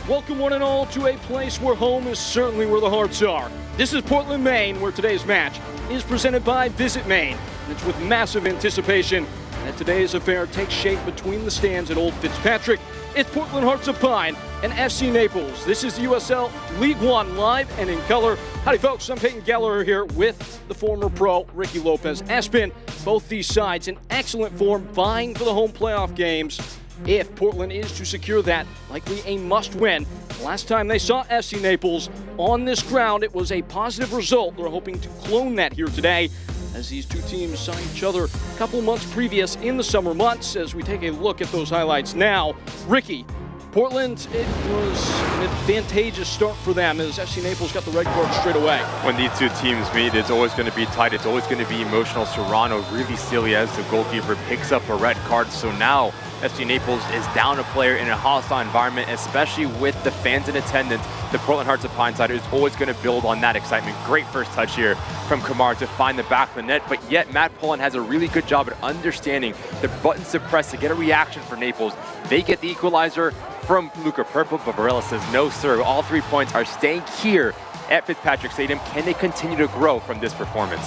Welcome one and all to a place where home is certainly where the hearts are. This is Portland, Maine, where today's match is presented by Visit Maine. And it's with massive anticipation that today's affair takes shape between the stands at Old Fitzpatrick. It's Portland Hearts of Pine and FC Naples. This is USL League One live and in color. Howdy folks, I'm Peyton Gallagher here with the former pro Ricky Lopez Espin. Both these sides in excellent form, vying for the home playoff games. If Portland is to secure that, likely a must-win. Last time they saw FC Naples on this ground, it was a positive result. They're hoping to clone that here today, as these two teams saw each other a couple months previous in the summer months. As we take a look at those highlights now, Ricky, Portland, it was an advantageous start for them as FC Naples got the red card straight away. When these two teams meet, it's always going to be tight. It's always going to be emotional. Serrano really silly as the goalkeeper picks up a red card. So now FC Naples is down a player in a hostile environment, especially with the fans in attendance. The Portland Hearts of Pine side is always going to build on that excitement. Great first touch here from Kamara to find the back of the net, but yet Matt Pullen has a really good job at understanding the buttons to press to get a reaction for Naples. They get the equalizer from Luca Purple, but Varela says no sir. All 3 points are staying here at Fitzpatrick Stadium. Can they continue to grow from this performance?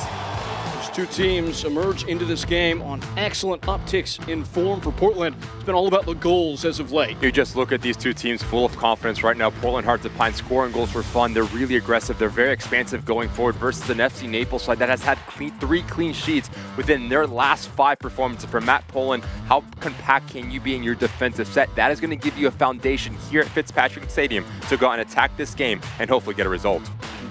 Two teams emerge into this game on excellent upticks in form for Portland. It's been all about the goals as of late. You just look at these two teams full of confidence right now. Portland Hearts of Pine scoring goals for fun. They're really aggressive. They're very expansive going forward versus an FC Naples side that has had 3 clean sheets within their last 5 performances. For Matt Pullen, how compact can you be in your defensive set? That is going to give you a foundation here at Fitzpatrick Stadium to go out and attack this game and hopefully get a result.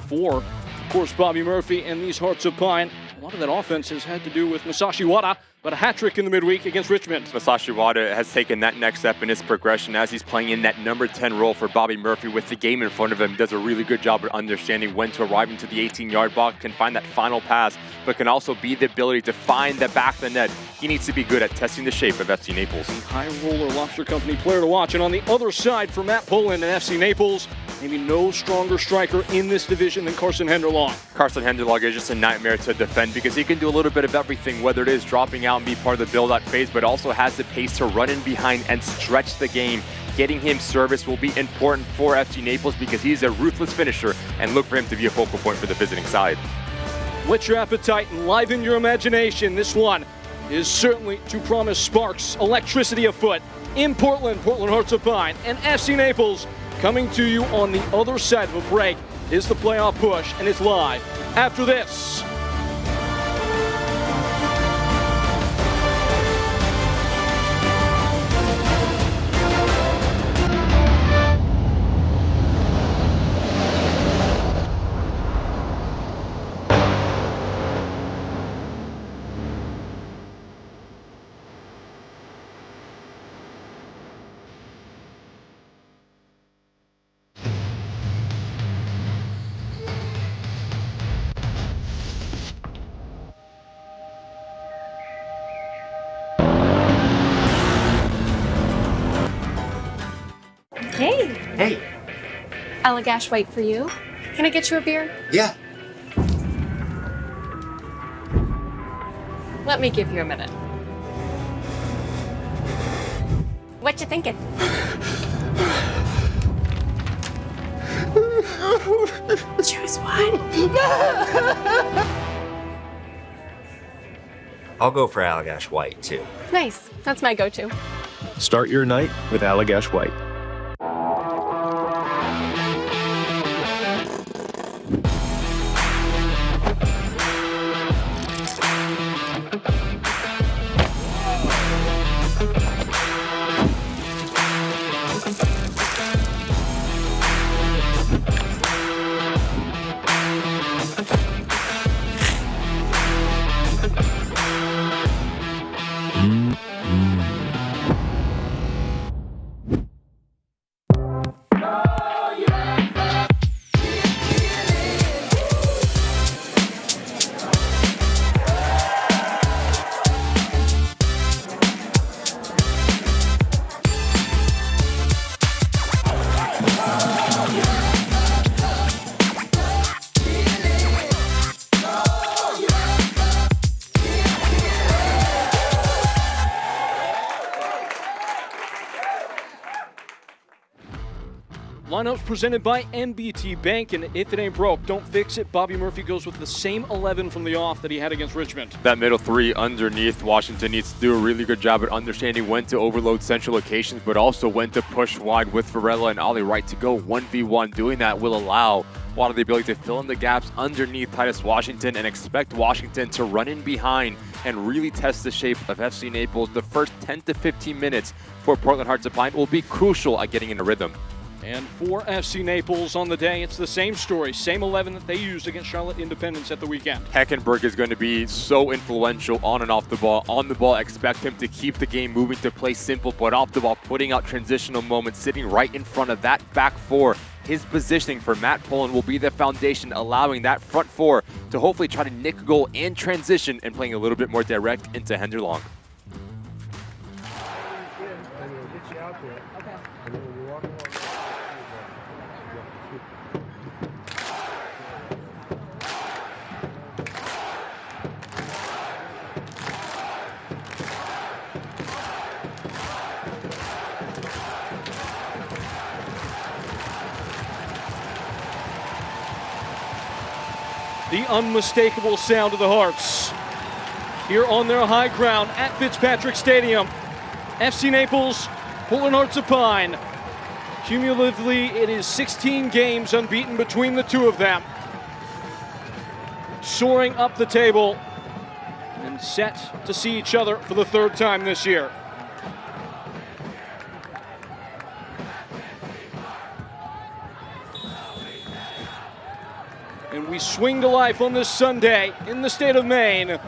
For, of course, Bobby Murphy and these Hearts of Pine, a lot of that offense has had to do with Masashi Wada, but a hat-trick in the midweek against Richmond. Masashi Wada has taken that next step in his progression as he's playing in that number 10 role for Bobby Murphy with the game in front of him. Does a really good job of understanding when to arrive into the 18-yard box, can find that final pass, but can also be the ability to find the back of the net. He needs to be good at testing the shape of FC Naples. High roller Lobster Company player to watch. And on the other side for Matt Pullen and FC Naples, maybe no stronger striker in this division than Carson Henderlong. Carson Henderlong is just a nightmare to defend because he can do a little bit of everything, whether it is dropping out and be part of the build-out phase, but also has the pace to run in behind and stretch the game. Getting him service will be important for FC Naples because he's a ruthless finisher, and look for him to be a focal point for the visiting side. Whet your appetite and liven your imagination. This one is certainly to promise sparks, electricity afoot in Portland. Portland Hearts of Pine and FC Naples coming to you on the other side of a break is the playoff push, and it's live after this. Hey. Hey. Allagash White for you. Can I get you a beer? Yeah. Let me give you a minute. What you thinking? Choose one. I'll go for Allagash White, too. Nice. That's my go-to. Start your night with Allagash White. Lineups presented by MBT Bank, and if it ain't broke, don't fix it. Bobby Murphy goes with the same 11 from the off that he had against Richmond. That middle three underneath, Washington needs to do a really good job at understanding when to overload central locations, but also when to push wide with Varela and Ollie Wright to go 1v1. Doing that will allow Water the ability to fill in the gaps underneath Titus Washington and expect Washington to run in behind and really test the shape of FC Naples. The first 10 to 15 minutes for Portland Hearts of Pine will be crucial at getting in a rhythm. And for FC Naples on the day, it's the same story, same 11 that they used against Charlotte Independence at the weekend. Heckenberg is going to be so influential on and off the ball. On the ball, expect him to keep the game moving, to play simple, but off the ball, putting out transitional moments, sitting right in front of that back four. His positioning for Matt Pullen will be the foundation, allowing that front four to hopefully try to nick a goal and transition and playing a little bit more direct into Hender Long. The unmistakable sound of the Hearts here on their high ground at Fitzpatrick Stadium. FC Naples, Portland Hearts of Pine. Cumulatively, it is 16 games unbeaten between the two of them. Soaring up the table and set to see each other for the third time this year. And we swing to life on this Sunday in the state of Maine.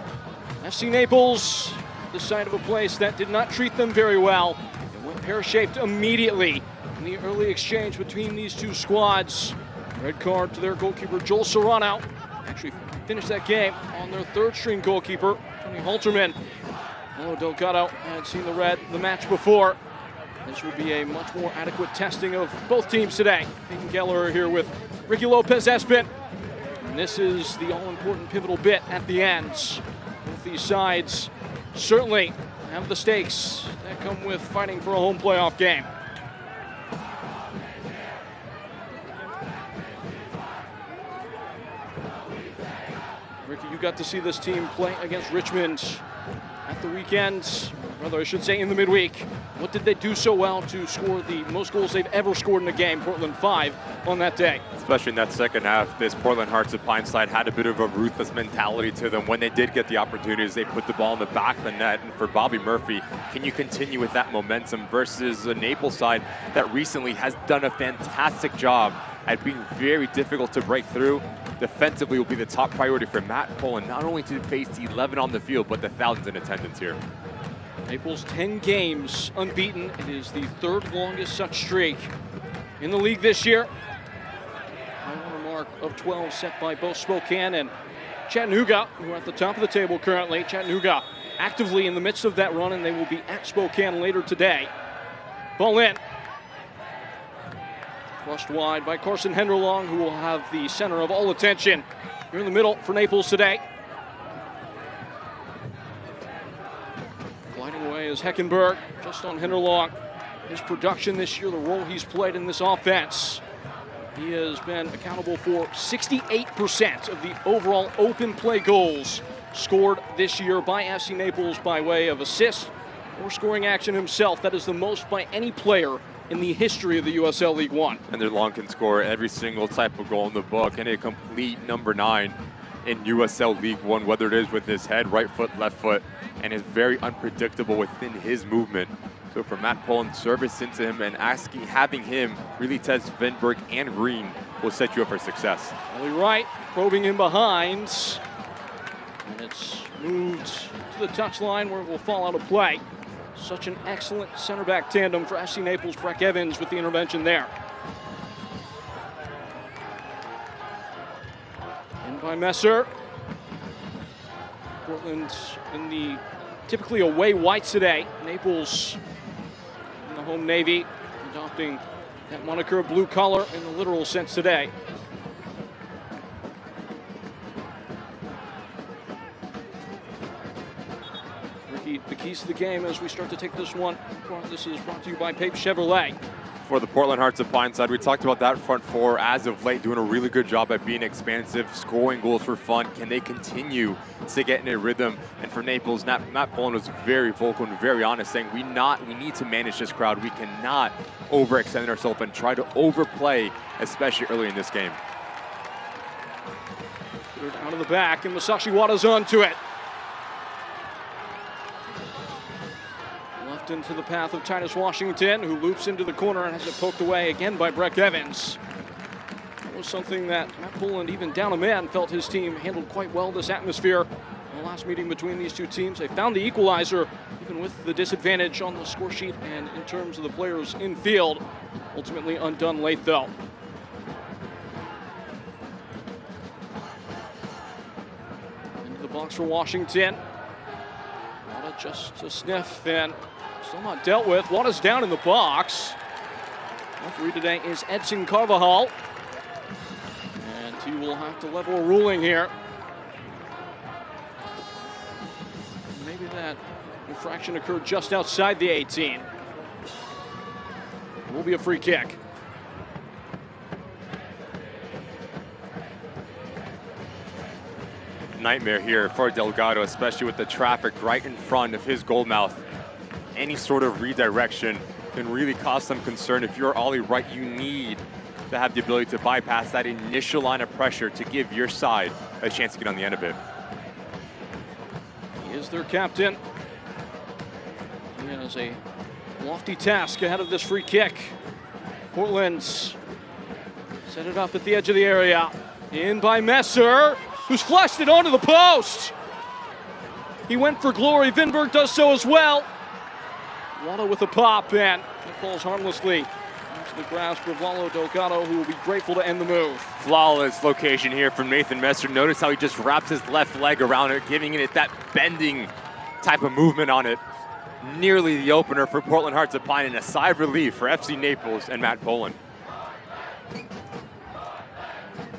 FC Naples, the site of a place that did not treat them very well. It went pear-shaped immediately in the early exchange between these two squads. Red card to their goalkeeper, Joel Serrano. Actually finished that game on their third-string goalkeeper, Tony Halterman. Although Delgado had seen the red the match before. This will be a much more adequate testing of both teams today. Peyton Geller here with Ricky Lopez-Espin. And this is the all-important pivotal bit at the end. Both these sides certainly have the stakes that come with fighting for a home playoff game. Ricky, you got to see this team play against Richmond at the weekend, rather I should say in the midweek. What did they do so well to score the most goals they've ever scored in a game, Portland 5, on that day? Especially in that second half, this Portland Hearts of Pine side had a bit of a ruthless mentality to them. When they did get the opportunities, they put the ball in the back of the net. And for Bobby Murphy, can you continue with that momentum versus a Naples side that recently has done a fantastic job at being very difficult to break through? Defensively will be the top priority for Matt Pullen, not only to face the 11 on the field, but the thousands in attendance here. Naples 10 games unbeaten. It is the third longest such streak in the league this year. High water mark of 12 set by both Spokane and Chattanooga, who are at the top of the table currently. Chattanooga actively in the midst of that run, and they will be at Spokane later today. Ball in. Flushed wide by Carson Henderlong, who will have the center of all attention here in the middle for Naples today. Gliding away is Heckenberg, just on Henderlong. His production this year, the role he's played in this offense. He has been accountable for 68% of the overall open play goals scored this year by FC Naples by way of assist or scoring action himself. That is the most by any player in the history of the USL League One. Henderlong can score every single type of goal in the book, and a complete number 9 in USL League One, whether it is with his head, right foot, left foot, and is very unpredictable within his movement. So for Matt Pullen, service into him and having him really test Venberg and Green will set you up for success. Ollie Wright probing in behind, and it's moved to the touchline where it will fall out of play. Such an excellent center back tandem for FC Naples. Breck Evans with the intervention there. In by Messer. Portland in the typically away whites today. Naples in the home navy, adopting that moniker blue collar in the literal sense today. The keys to the game as we start to take this one. This is brought to you by Pape Chevrolet. For the Portland Hearts of Pine side, we talked about that front four as of late, doing a really good job at being expansive, scoring goals for fun. Can they continue to get in a rhythm? And for Naples, Matt Pullen was very vocal and very honest, saying we need to manage this crowd. We cannot overextend ourselves and try to overplay, especially early in this game. Out of the back, and Masashi Wada's onto it. Left into the path of Titus Washington, who loops into the corner and has it poked away again by Breck Evans. That was something that Matt Pullen, even down a man, felt his team handled quite well this atmosphere. In the last meeting between these two teams, they found the equalizer, even with the disadvantage on the score sheet and in terms of the players in field. Ultimately undone late, though. Into the box for Washington. Wada just a sniff and still not dealt with. Wada's down in the box. Referee today is Edson Carvajal. And he will have to level a ruling here. Maybe that infraction occurred just outside the 18. It will be a free kick. Nightmare here for Delgado, especially with the traffic right in front of his goal mouth. Any sort of redirection can really cause some concern. If you're Ollie Wright, you need to have the ability to bypass that initial line of pressure to give your side a chance to get on the end of it. He is their captain. He has a lofty task ahead of this free kick. Portland's set it up at the edge of the area. In by Messer, who's flashed it onto the post. He went for glory. Vinberg does so as well. Wada with a pop, and it falls harmlessly into the grasp of Lalo Delgado, who will be grateful to end the move. Flawless location here from Nathan Messer. Notice how he just wraps his left leg around it, giving it that bending type of movement on it. Nearly the opener for Portland Hearts of Pine, and a sigh of relief for FC Naples and Matt Pullen.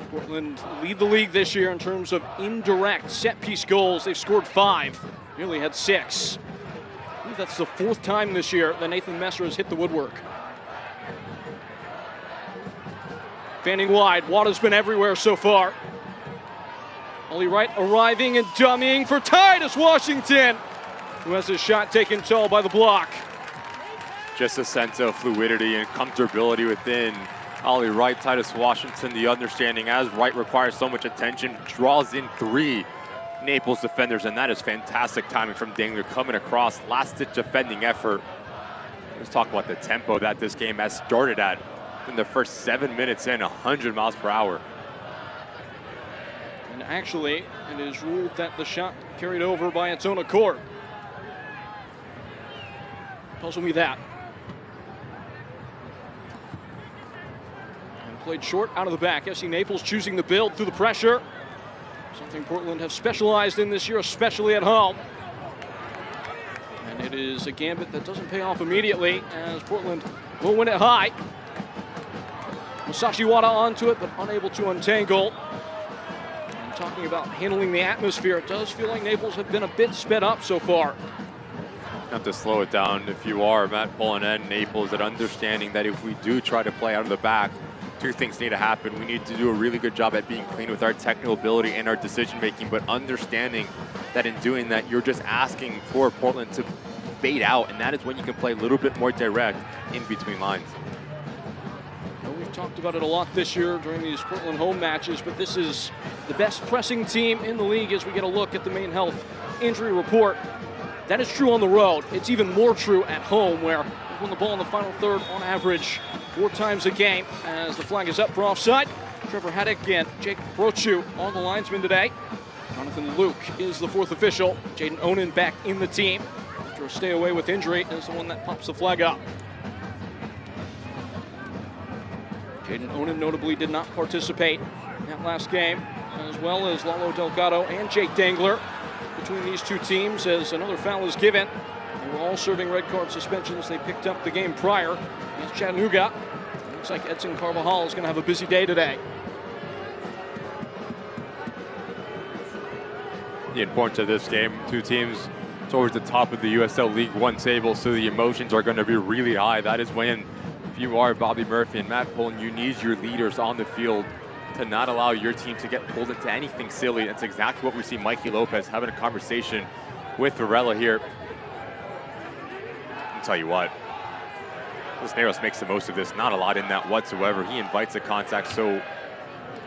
Portland lead the league this year in terms of indirect set-piece goals. They've scored 5, nearly had 6. I believe that's the 4th time this year that Nathan Messer has hit the woodwork. Fanning wide, Wada's been everywhere so far. Ollie Wright arriving and dummying for Titus Washington, who has his shot taken tall by the block. Just a sense of fluidity and comfortability within Ollie Wright. Titus Washington, the understanding as Wright requires so much attention, draws in 3 Naples defenders, and that is fantastic timing from Dangler coming across. Last-ditch defending effort. Let's talk about the tempo that this game has started at. In the first 7 minutes in, 100 miles per hour. And actually, it is ruled that the shot carried over by its own accord. Puzzle me that. And played short out of the back. FC Naples choosing the build through the pressure. Something Portland have specialized in this year, especially at home. And it is a gambit that doesn't pay off immediately, as Portland will win it high. Masashi Wada onto it, but unable to untangle. And talking about handling the atmosphere, it does feel like Naples have been a bit sped up so far. Have to slow it down if you are Matt Pullen and Naples, at understanding that if we do try to play out of the back, 2 things need to happen. We need to do a really good job at being clean with our technical ability and our decision making, but understanding that in doing that, you're just asking for Portland to bait out, and that is when you can play a little bit more direct in between lines. Well, we've talked about it a lot this year during these Portland home matches, but this is the best pressing team in the league as we get a look at the main health injury report. That is true on the road. It's even more true at home, where we win the ball in the final third on average 4 times a game. As the flag is up for offside, Trevor Haddock and Jake Brochu on the linesman today. Jonathan Luke is the 4th official. Jaden Onen back in the team after a stay away with injury is the one that pops the flag up. Jaden Onen notably did not participate in that last game, as well as Lalo Delgado and Jake Dangler. Between these 2 teams, as another foul is given. They were all serving red card suspensions. They picked up the game prior against Chattanooga. Looks like Edson Carvajal is going to have a busy day today. The importance of this game, 2 teams towards the top of the USL League One table, so the emotions are going to be really high. That is when, if you are Bobby Murphy and Matt Pullen, you need your leaders on the field to not allow your team to get pulled into anything silly. That's exactly what we see Mikey Lopez having a conversation with Varela here. I'll tell you what, Cisneros makes the most of this. Not a lot in that whatsoever. He invites the contact, so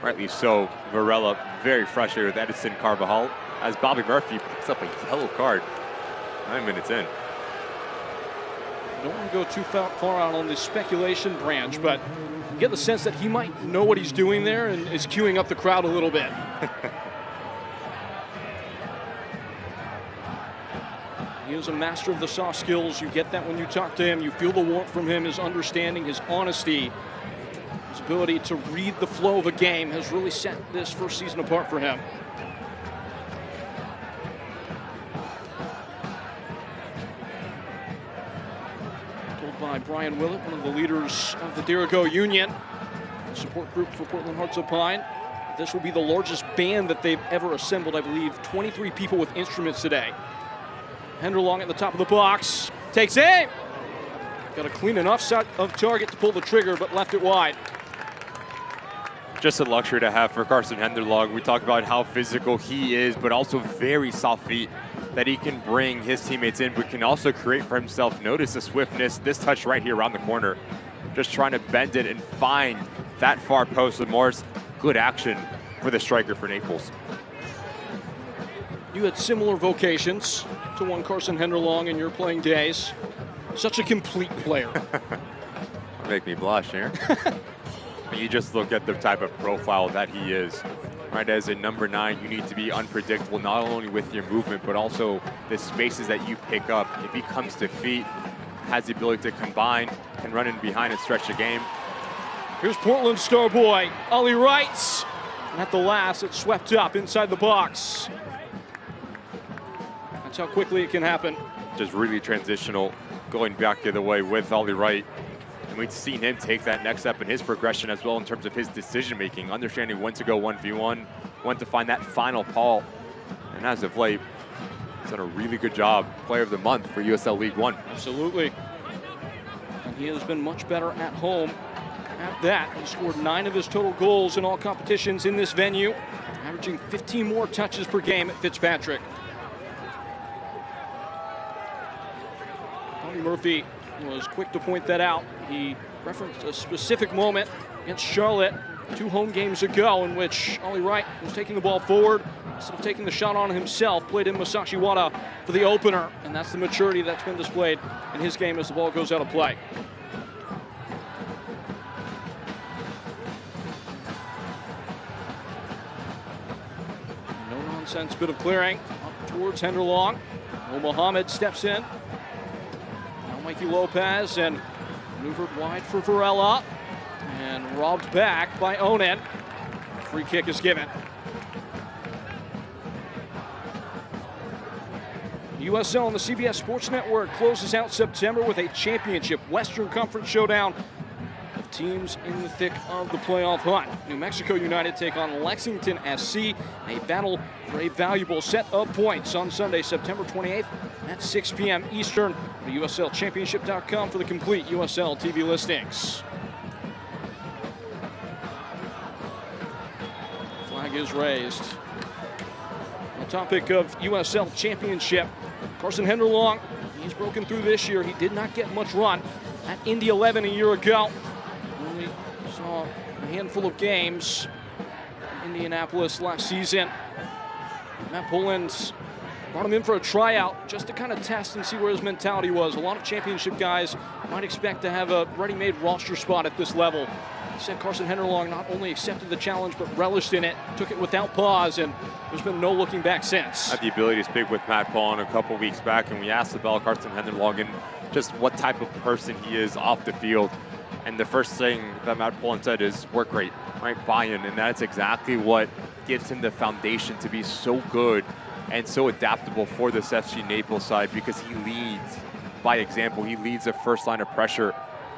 rightly so. Varela very frustrated with Edison Carvajal as Bobby Murphy picks up a yellow card 9 minutes in. Don't want to go too far out on the speculation branch, but you get the sense that he might know what he's doing there and is queuing up the crowd a little bit. He is a master of the soft skills. You get that when you talk to him. You feel the warmth from him, his understanding, his honesty. His ability to read the flow of a game has really set this first season apart for him. Told by Brian Willett, one of the leaders of the Dirigo Union, support group for Portland Hearts of Pine. This will be the largest band that they've ever assembled. I believe 23 people with instruments today. Henderlong at the top of the box, takes aim. Got a clean enough shot of target to pull the trigger, but left it wide. Just a luxury to have for Carson Henderlong. We talk about how physical he is, but also very soft feet that he can bring his teammates in, but can also create for himself. Notice the swiftness, this touch right here around the corner. Just trying to bend it and find that far post with Morris. Good action for the striker for Naples. You had similar vocations to one Carson Henderlong in your playing days. Such a complete player. Make me blush here. You just look at the type of profile that he is. Right, as a number 9, you need to be unpredictable, not only with your movement, but also the spaces that you pick up. If he comes to feet, has the ability to combine, can run in behind and stretch the game. Here's Portland star boy, Ollie Wright. And at the last, it's swept up inside the box. That's how quickly it can happen. Just really transitional, going back the other way with Ollie Wright. And we've seen him take that next step in his progression as well in terms of his decision-making, understanding when to go 1v1, when to find that final call. And as of late, he's done a really good job. Player of the month for USL League One. Absolutely. And he has been much better at home at that. He scored 9 of his total goals in all competitions in this venue, averaging 15 more touches per game at Fitzpatrick. Bobby Murphy was quick to point that out. He referenced a specific moment against Charlotte 2 home games ago in which Ollie Wright was taking the ball forward, instead of taking the shot on himself, played in Masashi Wada for the opener, and that's the maturity that's been displayed in his game as the ball goes out of play. No nonsense bit of clearing up towards Henderlong. Mo Mohammed steps in. Now Mikey Lopez, and maneuvered wide for Varela and robbed back by Onen. Free kick is given. USL on the CBS Sports Network closes out September with a championship Western Conference showdown of teams in the thick of the playoff hunt. New Mexico United take on Lexington SC, a battle for a valuable set of points on Sunday, September 28th at 6 p.m. Eastern. Go to USLChampionship.com for the complete USL TV listings. Flag is raised. On the topic of USL Championship, Carson Henderlong, he's broken through this year. He did not get much run at Indy 11 a year ago. Only saw a handful of games in Indianapolis last season. Matt Pullen's brought him in for a tryout just to kind of test and see where his mentality was. A lot of championship guys might expect to have a ready-made roster spot at this level. He said Carson Henderlong not only accepted the challenge, but relished in it, took it without pause, and there's been no looking back since. Had the ability to speak with Matt Pullen a couple weeks back, and we asked about Carson Henderlong and just what type of person he is off the field. And the first thing that Matt Pullen said is work rate, right? Buy-in, and that's exactly what gives him the foundation to be so good and so adaptable for this FC Naples side, because he leads by example. He leads the first line of pressure.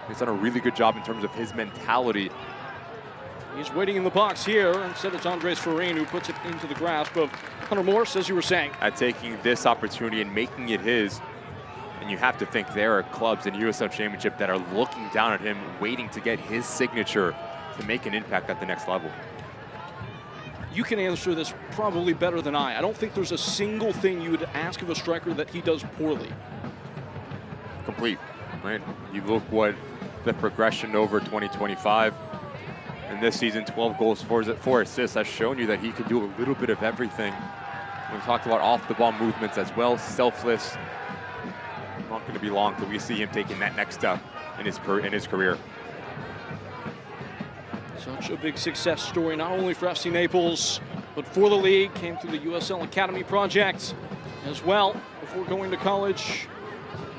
He's done a really good job in terms of his mentality. He's waiting in the box here. Instead, it's Andres Farine who puts it into the grasp of Hunter Morris, as you were saying. At taking this opportunity and making it his. And you have to think there are clubs in USL Championship that are looking down at him, waiting to get his signature to make an impact at the next level. You can answer this probably better than I. I don't think there's a single thing you would ask of a striker that he does poorly. Complete, right? You look what the progression over 2025. And this season, 12 goals, 4 assists, has shown you that he can do a little bit of everything. We talked about off-the-ball movements as well, selfless. Not going to be long till we see him taking that next step in his career. Such a big success story, not only for FC Naples, but for the league. Came through the USL Academy project as well before going to college.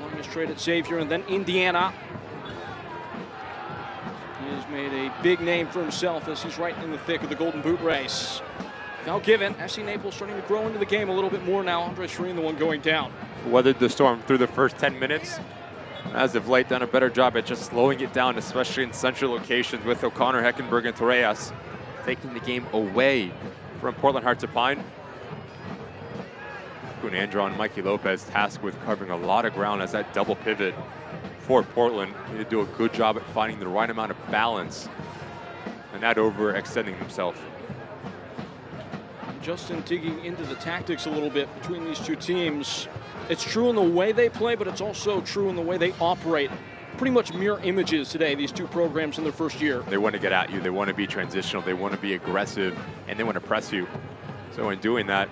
Longest trade at Xavier and then Indiana. He has made a big name for himself as he's right in the thick of the Golden Boot race. Now given, FC Naples starting to grow into the game a little bit more now. Andres Farine, the one going down. Weathered the storm through the first 10 minutes. As of late, done a better job at just slowing it down, especially in central locations with O'Connor, Heckenberg, and Torres taking the game away from Portland Hearts of Pine. Andro and Mikey Lopez tasked with covering a lot of ground as that double pivot for Portland. They do a good job at finding the right amount of balance and not overextending themselves. Justin digging into the tactics a little bit between these two teams. It's true in the way they play, but it's also true in the way they operate. Pretty much mirror images today, these two programs in their first year. They want to get at you, they want to be transitional, they want to be aggressive, and they want to press you. So in doing that,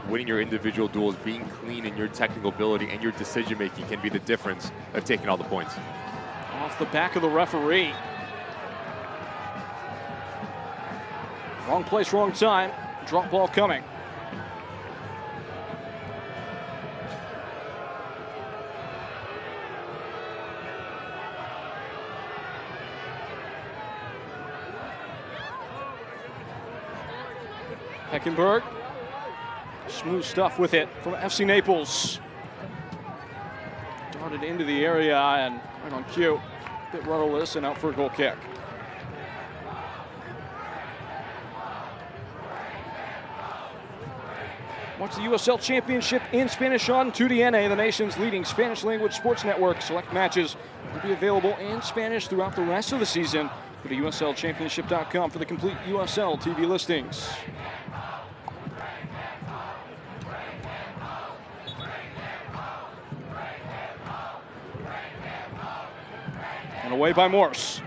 winning your individual duels, being clean in your technical ability and your decision-making can be the difference of taking all the points. Off the back of the referee. Wrong place, wrong time. Drop ball coming. Heckenberg, smooth stuff with it from FC Naples. Darted into the area and right on cue. A bit rudderless and out for a goal kick. Watch the USL Championship in Spanish on 2DNA, the nation's leading Spanish language sports network. Select matches will be available in Spanish throughout the rest of the season. Go to USLChampionship.com for the complete USL TV listings. And away by Morse.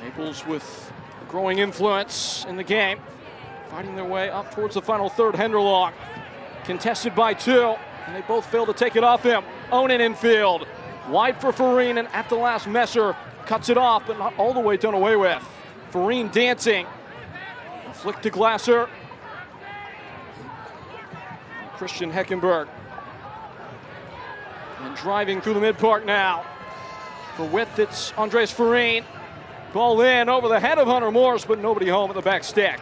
Naples with growing influence in the game, fighting their way up towards the final third. Henderlock contested by two, and they both fail to take it off him. Onan infield, wide for Farine, and at the last Messer cuts it off, but not all the way done away with. Farine dancing, a flick to Glasser. Christian Heckenberg, and driving through the mid-park now. For width, it's Andres Farine. Ball in over the head of Hunter Morse, but nobody home at the back stick.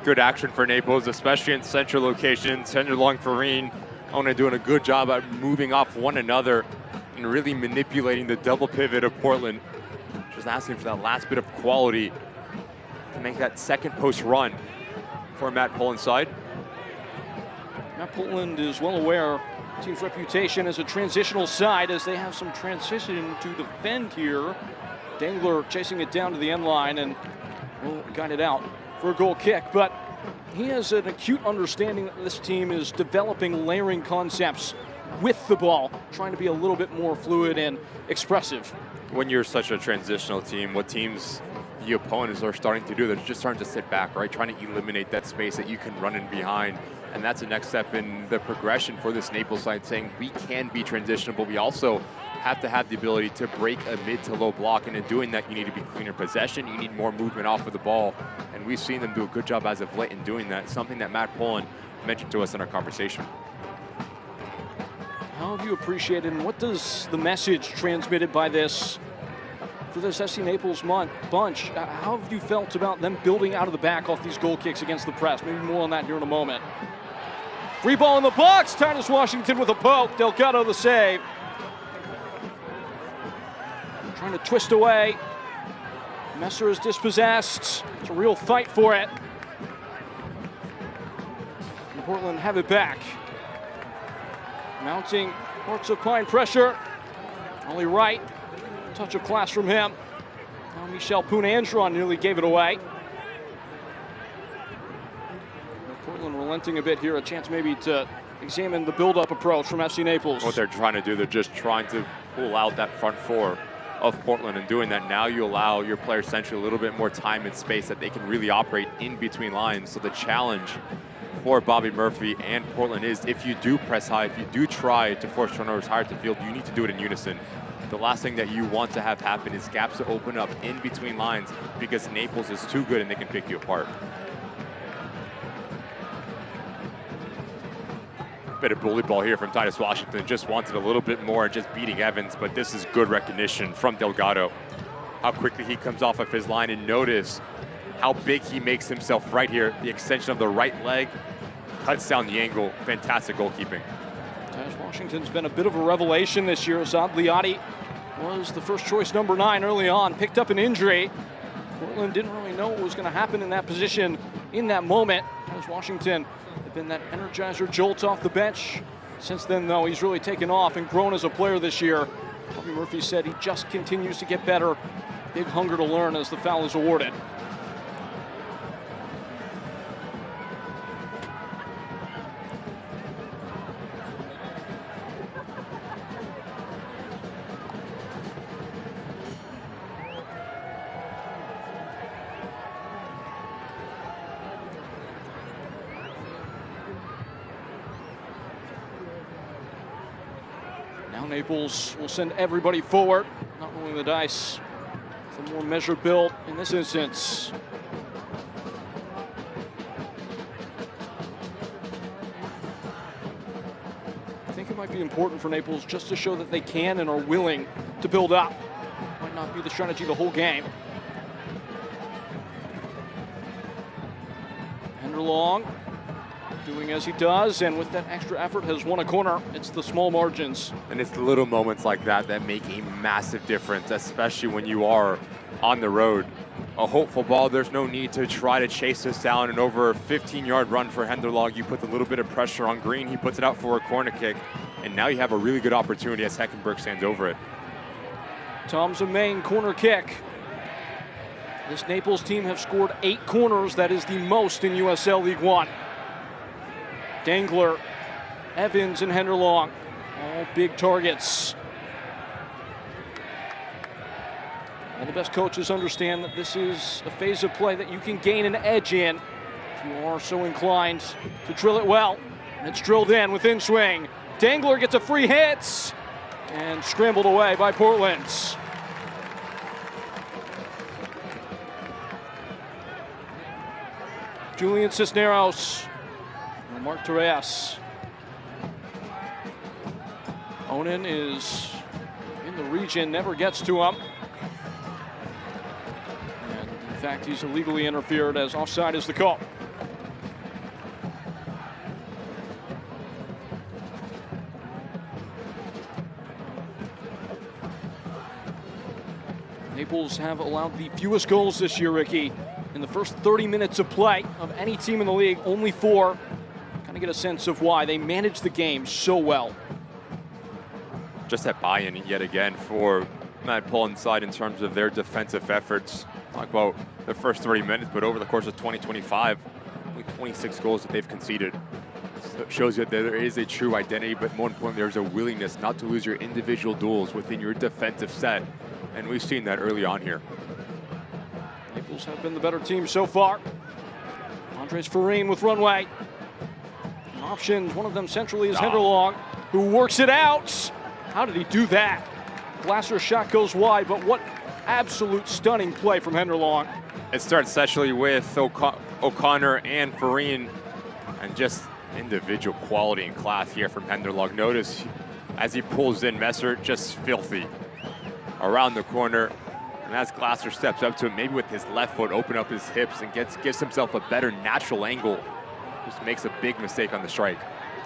Good action for Naples, especially in central locations. Henderlock, Farine, Ona doing a good job at moving off one another and really manipulating the double pivot of Portland. Just asking for that last bit of quality to make that second post run for Matt Poland's side. Matt Poland is well aware of the team's reputation as a transitional side, as they have some transition to defend here. Dangler chasing it down to the end line and will guide it out for a goal kick. But he has an acute understanding that this team is developing layering concepts with the ball, trying to be a little bit more fluid and expressive. When you're such a transitional team, what teams the opponents are starting to do, they're just starting to sit back, right? Trying to eliminate that space that you can run in behind. And that's the next step in the progression for this Naples side, saying we can be transitional, but we also have to have the ability to break a mid to low block. And in doing that, you need to be cleaner possession. You need more movement off of the ball. And we've seen them do a good job as of late in doing that, something that Matt Poland mentioned to us in our conversation. How have you appreciated, and what does the message transmitted by this for this FC Naples bunch, how have you felt about them building out of the back off these goal kicks against the press? Maybe more on that here in a moment. Free ball in the box. Titus Washington with a poke. Delgado the save. Trying to twist away. Messer is dispossessed. It's a real fight for it. And Portland have it back. Mounting Hearts of Pine pressure. Only right. Touch of class from him. Now Michel Poon-Andron nearly gave it away. Portland relenting a bit here. A chance maybe to examine the build-up approach from FC Naples. What they're trying to do, they're just trying to pull out that front four of Portland, and doing that now you allow your players essentially a little bit more time and space that they can really operate in between lines. So the challenge for Bobby Murphy and Portland is, if you do press high, if you do try to force turnovers higher to the field, you need to do it in unison. The last thing that you want to have happen is gaps to open up in between lines, because Naples is too good and they can pick you apart. Bit of bully ball here from Titus Washington. Just wanted a little bit more, just beating Evans, but this is good recognition from Delgado. How quickly he comes off of his line, and notice how big he makes himself right here. The extension of the right leg cuts down the angle. Fantastic goalkeeping. Titus Washington's been a bit of a revelation this year. Zad Liati was the first choice number 9 early on, picked up an injury. Portland didn't really know what was going to happen in that position in that moment. Titus Washington had been that energizer jolt off the bench. Since then, though, he's really taken off and grown as a player this year. Bobby Murphy said he just continues to get better. Big hunger to learn as the foul is awarded. Now Naples will send everybody forward, not rolling the dice. It's a more measured build in this instance. I think it might be important for Naples just to show that they can and are willing to build up. Might not be the strategy the whole game. Henderlong doing as he does, and with that extra effort has won a corner. It's the small margins. And it's the little moments like that that make a massive difference, especially when you are on the road. A hopeful ball, there's no need to try to chase this down, and over a 15-yard run for Henderlong, you put a little bit of pressure on Green. He puts it out for a corner kick, and now you have a really good opportunity as Heckenberg stands over it. Tom's a main corner kick. This Naples team have scored 8 corners. That is the most in USL League One. Dangler, Evans, and Henderlong, all big targets. All the best coaches understand that this is a phase of play that you can gain an edge in if you are so inclined to drill it well. And it's drilled in with in swing. Dangler gets a free hit and scrambled away by Portland. Julian Cisneros. Mark Torres. Onan is in the region, never gets to him. And in fact, he's illegally interfered as offside is the call. Naples have allowed the fewest goals this year, Ricky. In the first 30 minutes of play of any team in the league, only 4. Kind of get a sense of why they manage the game so well. Just that buy-in yet again for Matt Poland's side in terms of their defensive efforts. Talk about the first 30 minutes, but over the course of 2025, only 26 goals that they've conceded. So it shows you that there is a true identity, but more importantly, there's a willingness not to lose your individual duels within your defensive set. And we've seen that early on here. Naples have been the better team so far. Andres Farine with runway. Options, one of them centrally is Henderlong, who works it out. How did he do that? Glasser's shot goes wide, but what absolute stunning play from Henderlong. It starts essentially with O'Connor and Farine, and just individual quality and class here from Henderlong. Notice as he pulls in, Messer just filthy around the corner. And as Glasser steps up to him, maybe with his left foot, open up his hips and gives himself a better natural angle. Just makes a big mistake on the strike.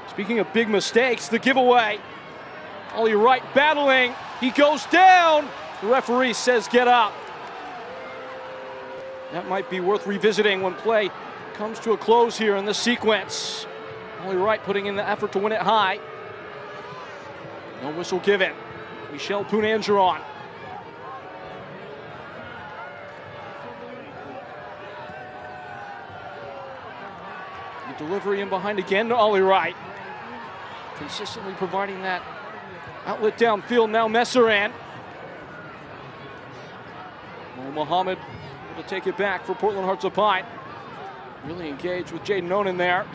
Speaking of big mistakes, the giveaway. Ollie Wright battling. He goes down. The referee says get up. That might be worth revisiting when play comes to a close here in this sequence. Ollie Wright putting in the effort to win it high. No whistle given. Michel Poon-Angeron. The delivery in behind again to Ollie Wright. Consistently providing that outlet downfield. Now Messeran. Mohamed able to take it back for Portland Hearts of Pine. Really engaged with Jaden Nonan there.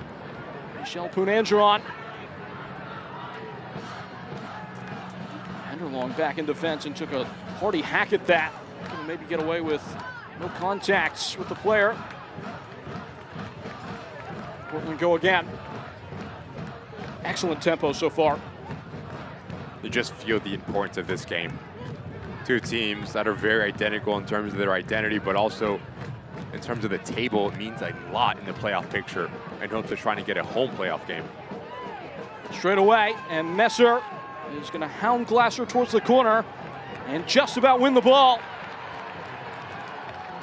Michel Poon-Angeron. Enderlong back in defense and took a hearty hack at that. Gonna maybe get away with no contacts with the player. Portland go again. Excellent tempo so far. You just feel the importance of this game. Two teams that are very identical in terms of their identity, but also in terms of the table, it means a lot in the playoff picture in hopes of trying to get a home playoff game. Straight away, and Messer is going to hound Glasser towards the corner and just about win the ball.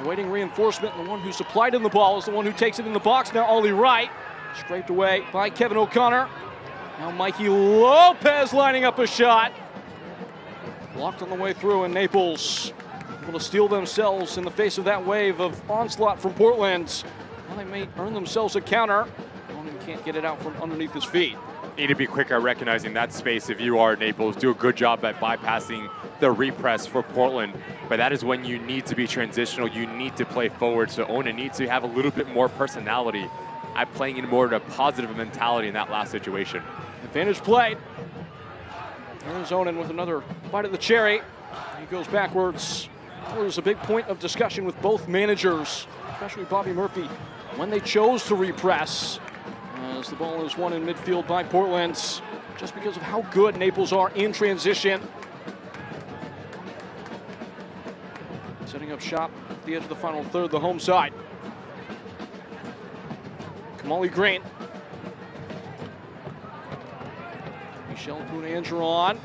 Awaiting reinforcement, the one who supplied him the ball is the one who takes it in the box. Now Ollie Wright, scraped away by Kevin O'Connor. Now Mikey Lopez lining up a shot. Blocked on the way through, and Naples able to steal themselves in the face of that wave of onslaught from Portland. Now they may earn themselves a counter. Nonan can't get it out from underneath his feet. Need to be quick at recognizing that space if you are Naples. Do a good job at bypassing the repress for Portland. But that is when you need to be transitional. You need to play forward. So Ona needs to have a little bit more personality at playing in more of a positive mentality in that last situation. Advantage played. There's Onan with another bite of the cherry. He goes backwards. Well, there's a big point of discussion with both managers, especially Bobby Murphy, when they chose to repress. As the ball is won in midfield by Portland, just because of how good Naples are in transition. Setting up shop at the edge of the final third, the home side. Kamali Green. Michel Poon-Angeron.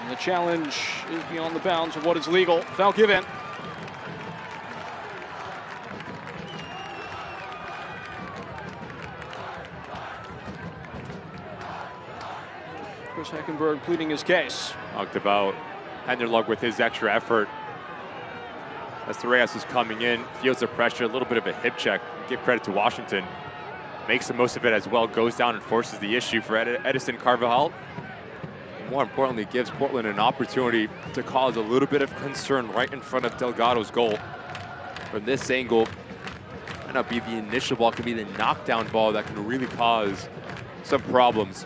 And the challenge is beyond the bounds of what is legal. Foul given. Chris Heckenberg pleading his case. Talked about Henderlug with his extra effort. As Reyes is coming in, feels the pressure, a little bit of a hip check. Give credit to Washington. Makes the most of it as well, goes down and forces the issue for Edison Carvajal. More importantly, gives Portland an opportunity to cause a little bit of concern right in front of Delgado's goal. From this angle, might not be the initial ball, can be the knockdown ball that can really cause some problems.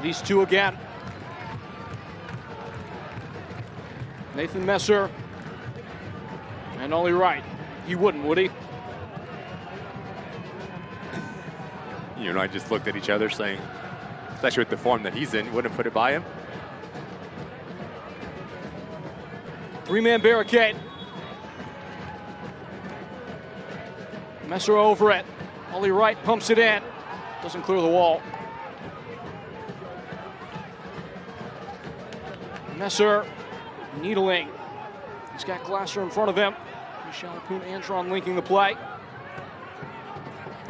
These two again. Nathan Messer and Ollie Wright. He wouldn't, would he? You and I just looked at each other saying, especially with the form that he's in, wouldn't put it by him. Three-man barricade. Messer over it. Ollie Wright pumps it in. Doesn't clear the wall. Messer needling. He's got Glasser in front of him. Michel Poon-Angeron linking the play.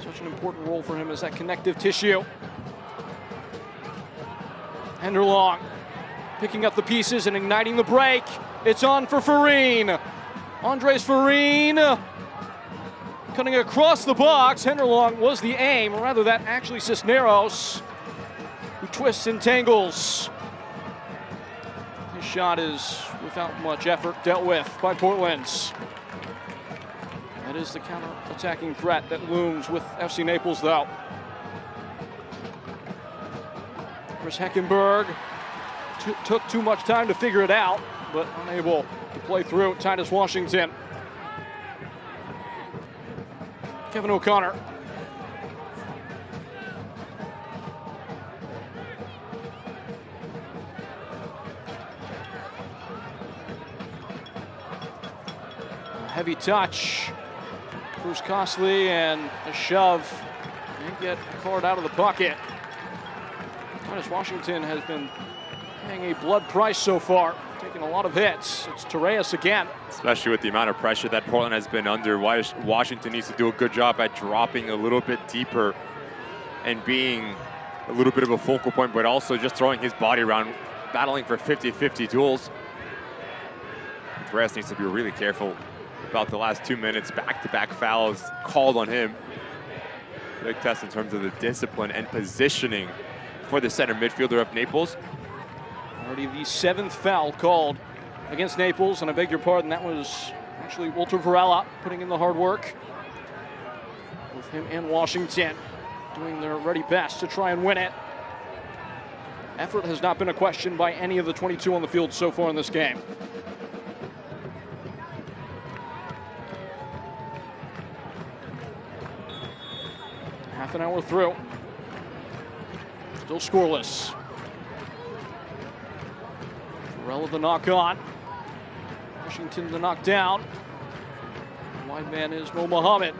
Such an important role for him as that connective tissue. Henderlong picking up the pieces and igniting the break. It's on for Farine. Andres Farine cutting across the box. Henderlong was the aim, or rather that actually Cisneros, who twists and tangles. His shot is without much effort dealt with by Portland's. That is the counter-attacking threat that looms with FC Naples, though. Chris Heckenberg took too much time to figure it out, but unable to play through. Titus Washington. Kevin O'Connor. heavy touch. Proves costly, and a shove. And get a card out of the bucket. Titus Washington has been paying a blood price so far, taking a lot of hits. It's Torres again. Especially with the amount of pressure that Portland has been under. Washington needs to do a good job at dropping a little bit deeper and being a little bit of a focal point, but also just throwing his body around, battling for 50-50 duels. Torres needs to be really careful about the last 2 minutes. Back-to-back fouls called on him. Big test in terms of the discipline and positioning for the center midfielder of Naples. Already the 7th foul called against Naples, and I beg your pardon, that was actually Walter Varela putting in the hard work. With him and Washington doing their very best to try and win it. Effort has not been a question by any of the 22 on the field so far in this game. Half an hour through. Still scoreless. Varela the knock on. Washington the knock down. Wide man is Mo Mohammed.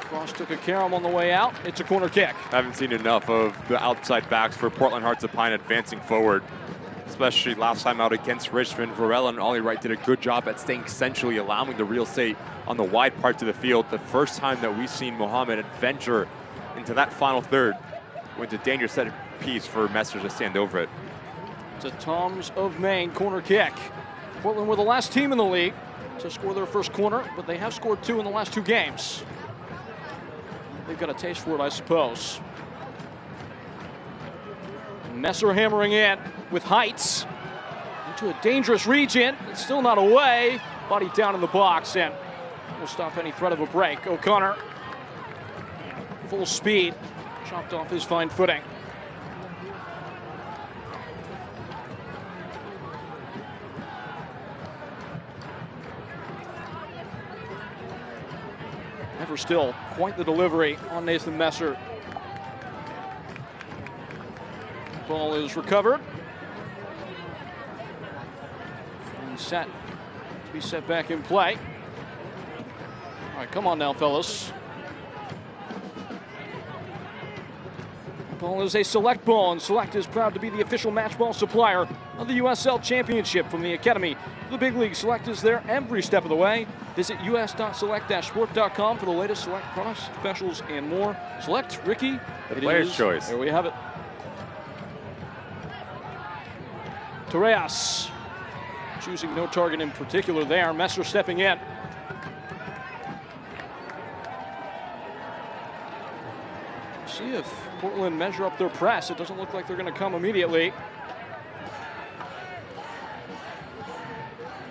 Cross took a carom on the way out. It's a corner kick. I haven't seen enough of the outside backs for Portland Hearts of Pine advancing forward, especially last time out against Richmond. Varela and Ollie Wright did a good job at staying centrally, allowing the real estate on the wide parts of the field. The first time that we've seen Mohammed venture into that final third, went a dangerous set piece for Messer to stand over it. It's a Toms of Maine corner kick. Portland were the last team in the league to score their first corner, but they have scored 2 in the last 2 games. They've got a taste for it, I suppose. Messer hammering in with heights into a dangerous region. It's still not away. Body down in the box, and will stop any threat of a break. O'Connor, full speed, chopped off his fine footing. Never still, quite the delivery on Nathan Messer. Ball is recovered. And set to be set back in play. All right, come on now, fellas. Ball is a Select ball, and Select is proud to be the official match ball supplier of the USL Championship from the Academy to the big league. Select is there every step of the way. Visit us.select-sport.com for the latest Select products, specials, and more. Select, Ricky, The player's choice. There we have it. Torres choosing no target in particular there. Messer stepping in. See if Portland measure up their press. It doesn't look like they're going to come immediately.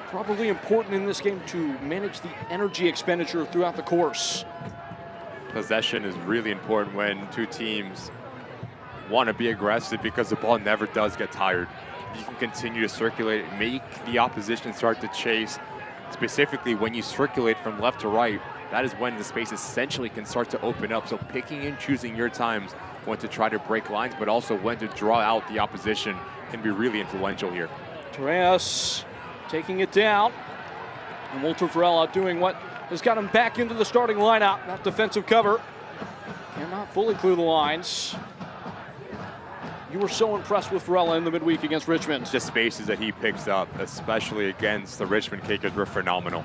Probably important in this game to manage the energy expenditure throughout the course. Possession is really important when 2 teams want to be aggressive, because the ball never does get tired. You can continue to circulate, make the opposition start to chase. Specifically, when you circulate from left to right, that is when the space essentially can start to open up. So picking and choosing your times when to try to break lines, but also when to draw out the opposition, can be really influential here. Torres taking it down. And Walter Varela doing what has got him back into the starting lineup. That defensive cover cannot fully clear the lines. You were so impressed with Varela in the midweek against Richmond. The spaces that he picks up, especially against the Richmond Kickers, were phenomenal.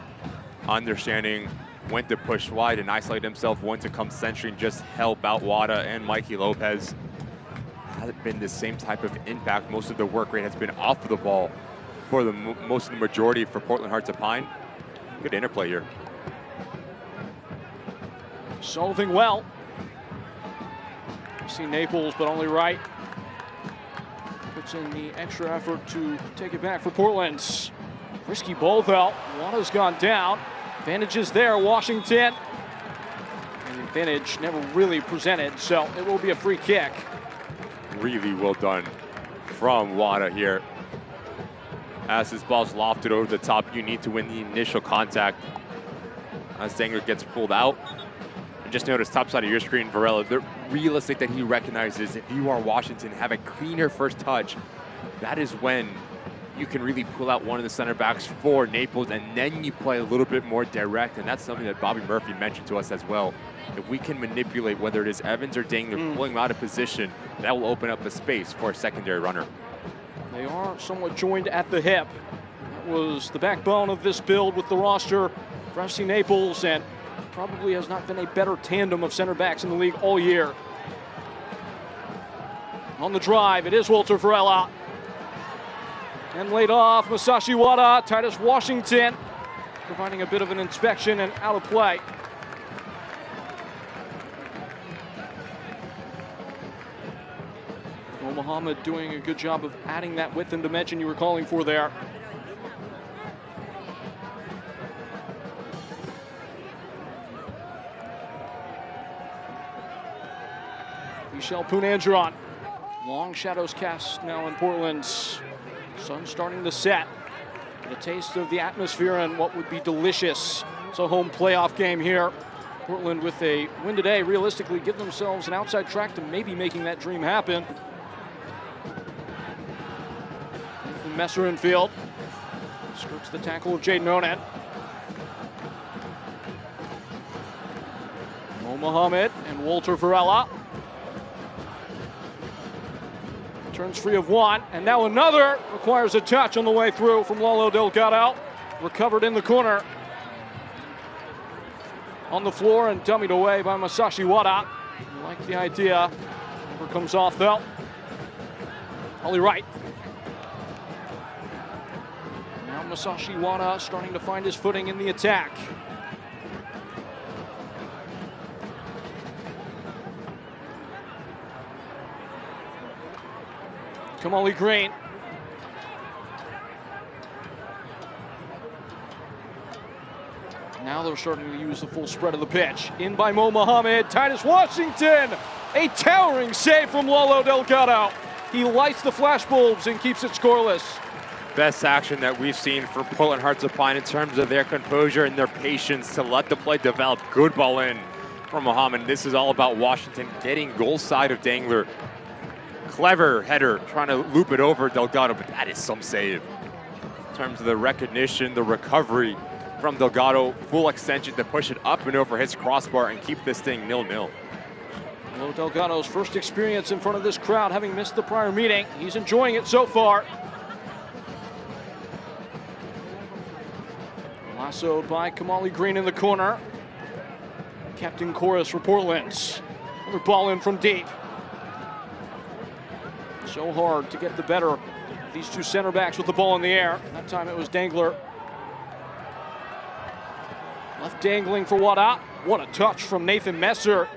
Understanding when to push wide and isolate himself, when to come century and just help out Wada and Mikey Lopez. Hasn't been the same type of impact. Most of the work rate has been off of the ball for the most of the majority for Portland Hearts of Pine. Good interplay here. Solving well. See Naples, but only right. Puts in the extra effort to take it back for Portland. Risky ball though. Wada's gone down. Advantage is there, Washington. And the advantage never really presented, so it will be a free kick. Really well done from Wada here. As this ball's lofted over the top, you need to win the initial contact. As Dangler gets pulled out. And just notice top side of your screen, Varela, the real estate that he recognizes, if you are Washington, have a cleaner first touch. That is when you can really pull out one of the center backs for Naples, and then you play a little bit more direct, and that's something that Bobby Murphy mentioned to us as well. If we can manipulate, whether it is Evans or Dangler, pulling him out of position, that will open up a space for a secondary runner. They are somewhat joined at the hip. That was the backbone of this build with the roster for FC Naples, and probably has not been a better tandem of center backs in the league all year. On the drive, it is Walter Varela. And laid off, Masashi Wada, Titus Washington, providing a bit of an inspection and out of play. Mohamed doing a good job of adding that width and dimension you were calling for there. Michel Punandron. Long shadows cast now in Portland. Sun starting to set. A taste of the atmosphere and what would be delicious. It's a home playoff game here. Portland with a win today, realistically give themselves an outside track to maybe making that dream happen. Messer in field. Skirts the tackle of Jaden Onan. Mo Mohamed and Walter Varela. Turns free of one, and now another. Requires a touch on the way through from Lalo Delgado. Recovered in the corner. On the floor and dummied away by Masashi Wada. I like the idea. Never comes off though. Ollie Wright. Now Masashi Wada starting to find his footing in the attack. Kamali Green. Now they're starting to use the full spread of the pitch. In by Mo Mohamed, Titus Washington. A towering save from Lalo Delgado. He lights the flashbulbs and keeps it scoreless. Best action that we've seen for Portland Hearts of Pine in terms of their composure and their patience to let the play develop. Good ball in from Mohamed. This is all about Washington getting goal side of Dangler. Clever header, trying to loop it over Delgado, but that is some save. In terms of the recognition, the recovery from Delgado, full extension to push it up and over his crossbar and keep this thing 0-0. Lo Delgado's first experience in front of this crowd, having missed the prior meeting. He's enjoying it so far. Lassoed by Kamali Green in the corner. Captain Chorus for Portland. Another ball in from deep. So hard to get the better of these two center backs with the ball in the air. That time it was Dangler. Left dangling for Wada. What a touch from Nathan Messer.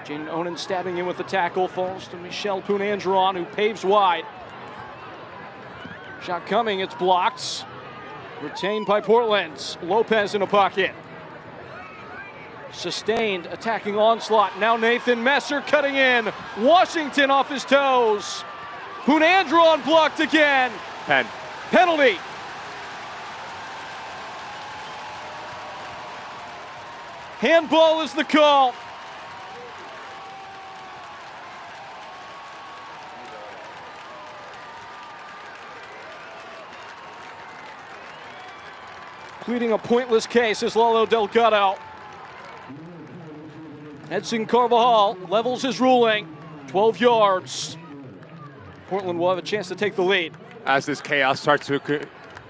Jaden Onan stabbing in with the tackle. Falls to Michel Punandron, who paves wide. Shot coming, it's blocked. Retained by Portland. Lopez in a pocket. Sustained attacking onslaught. Now Nathan Messer cutting in. Washington off his toes. Punandron blocked again. Penalty. Handball is the call. Pleading a pointless case is Lalo Delgado. Edson Carvajal levels his ruling, 12 yards. Portland will have a chance to take the lead. As this chaos starts to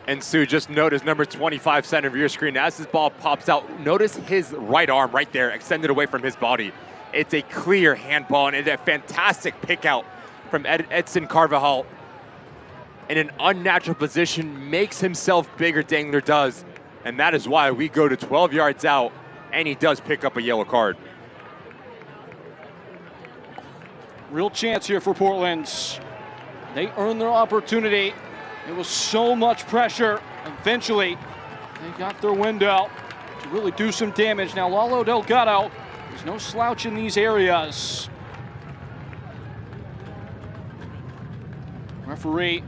ensue, just notice number 25 center of your screen. As this ball pops out, notice his right arm right there, extended away from his body. It's a clear handball, and it's a fantastic pick out from Edson Carvajal. In an unnatural position, makes himself bigger, Dangler does. And that is why we go to 12 yards out, and he does pick up a yellow card. Real chance here for Portland. They earned their opportunity. It was so much pressure. Eventually, they got their window to really do some damage. Now, Lalo Delgado is no slouch in these areas. Referee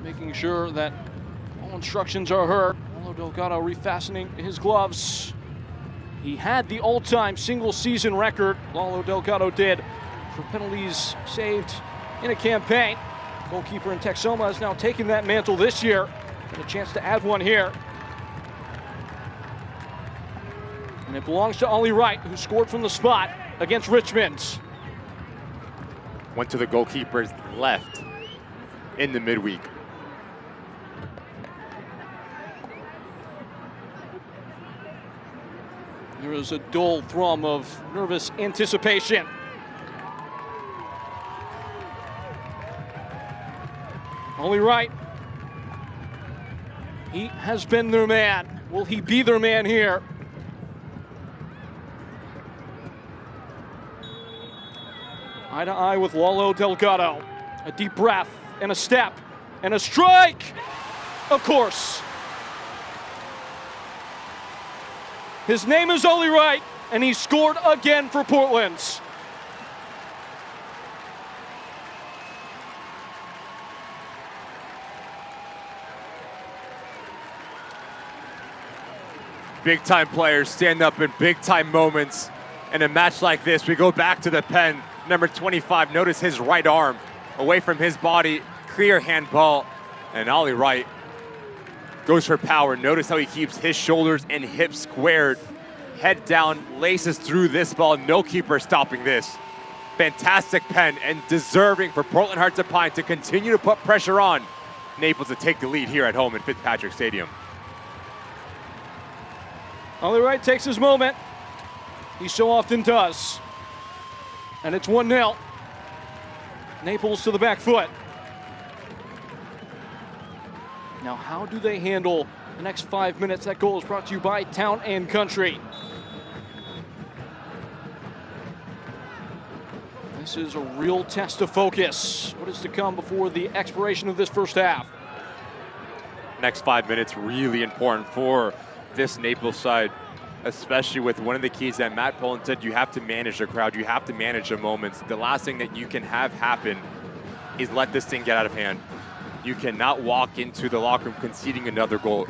making sure that all instructions are heard. Lalo Delgado refastening his gloves. He had the all-time single season record, Lalo Delgado did, for penalties saved in a campaign. Goalkeeper in Texoma has now taken that mantle this year, and a chance to add one here. And it belongs to Ollie Wright, who scored from the spot against Richmond. Went to the goalkeeper's left in the midweek. There is a dull thrum of nervous anticipation. Ollie Wright, he has been their man. Will he be their man here? Eye to eye with Lalo Delgado. A deep breath and a step and a strike. Of course. His name is Ollie Wright, and he scored again for Portland. Big time players stand up in big time moments. In a match like this, we go back to the pen. Number 25, notice his right arm away from his body, clear handball, and Ollie Wright goes for power. Notice how he keeps his shoulders and hips squared, head down, laces through this ball. No keeper stopping this. Fantastic pen and deserving for Portland Hearts of Pine to continue to put pressure on Naples to take the lead here at home in Fitzpatrick Stadium. Ollie Wright takes his moment. He so often does. And it's 1-0. Naples to the back foot. Now, how do they handle the next 5 minutes? That goal is brought to you by Town and Country. This is a real test of focus. What is to come before the expiration of this first half? Next 5 minutes really important for this Naples side, especially with one of the keys that Matt Poland said: you have to manage the crowd, you have to manage the moments. The last thing that you can have happen is let this thing get out of hand. You cannot walk into the locker room conceding another goal.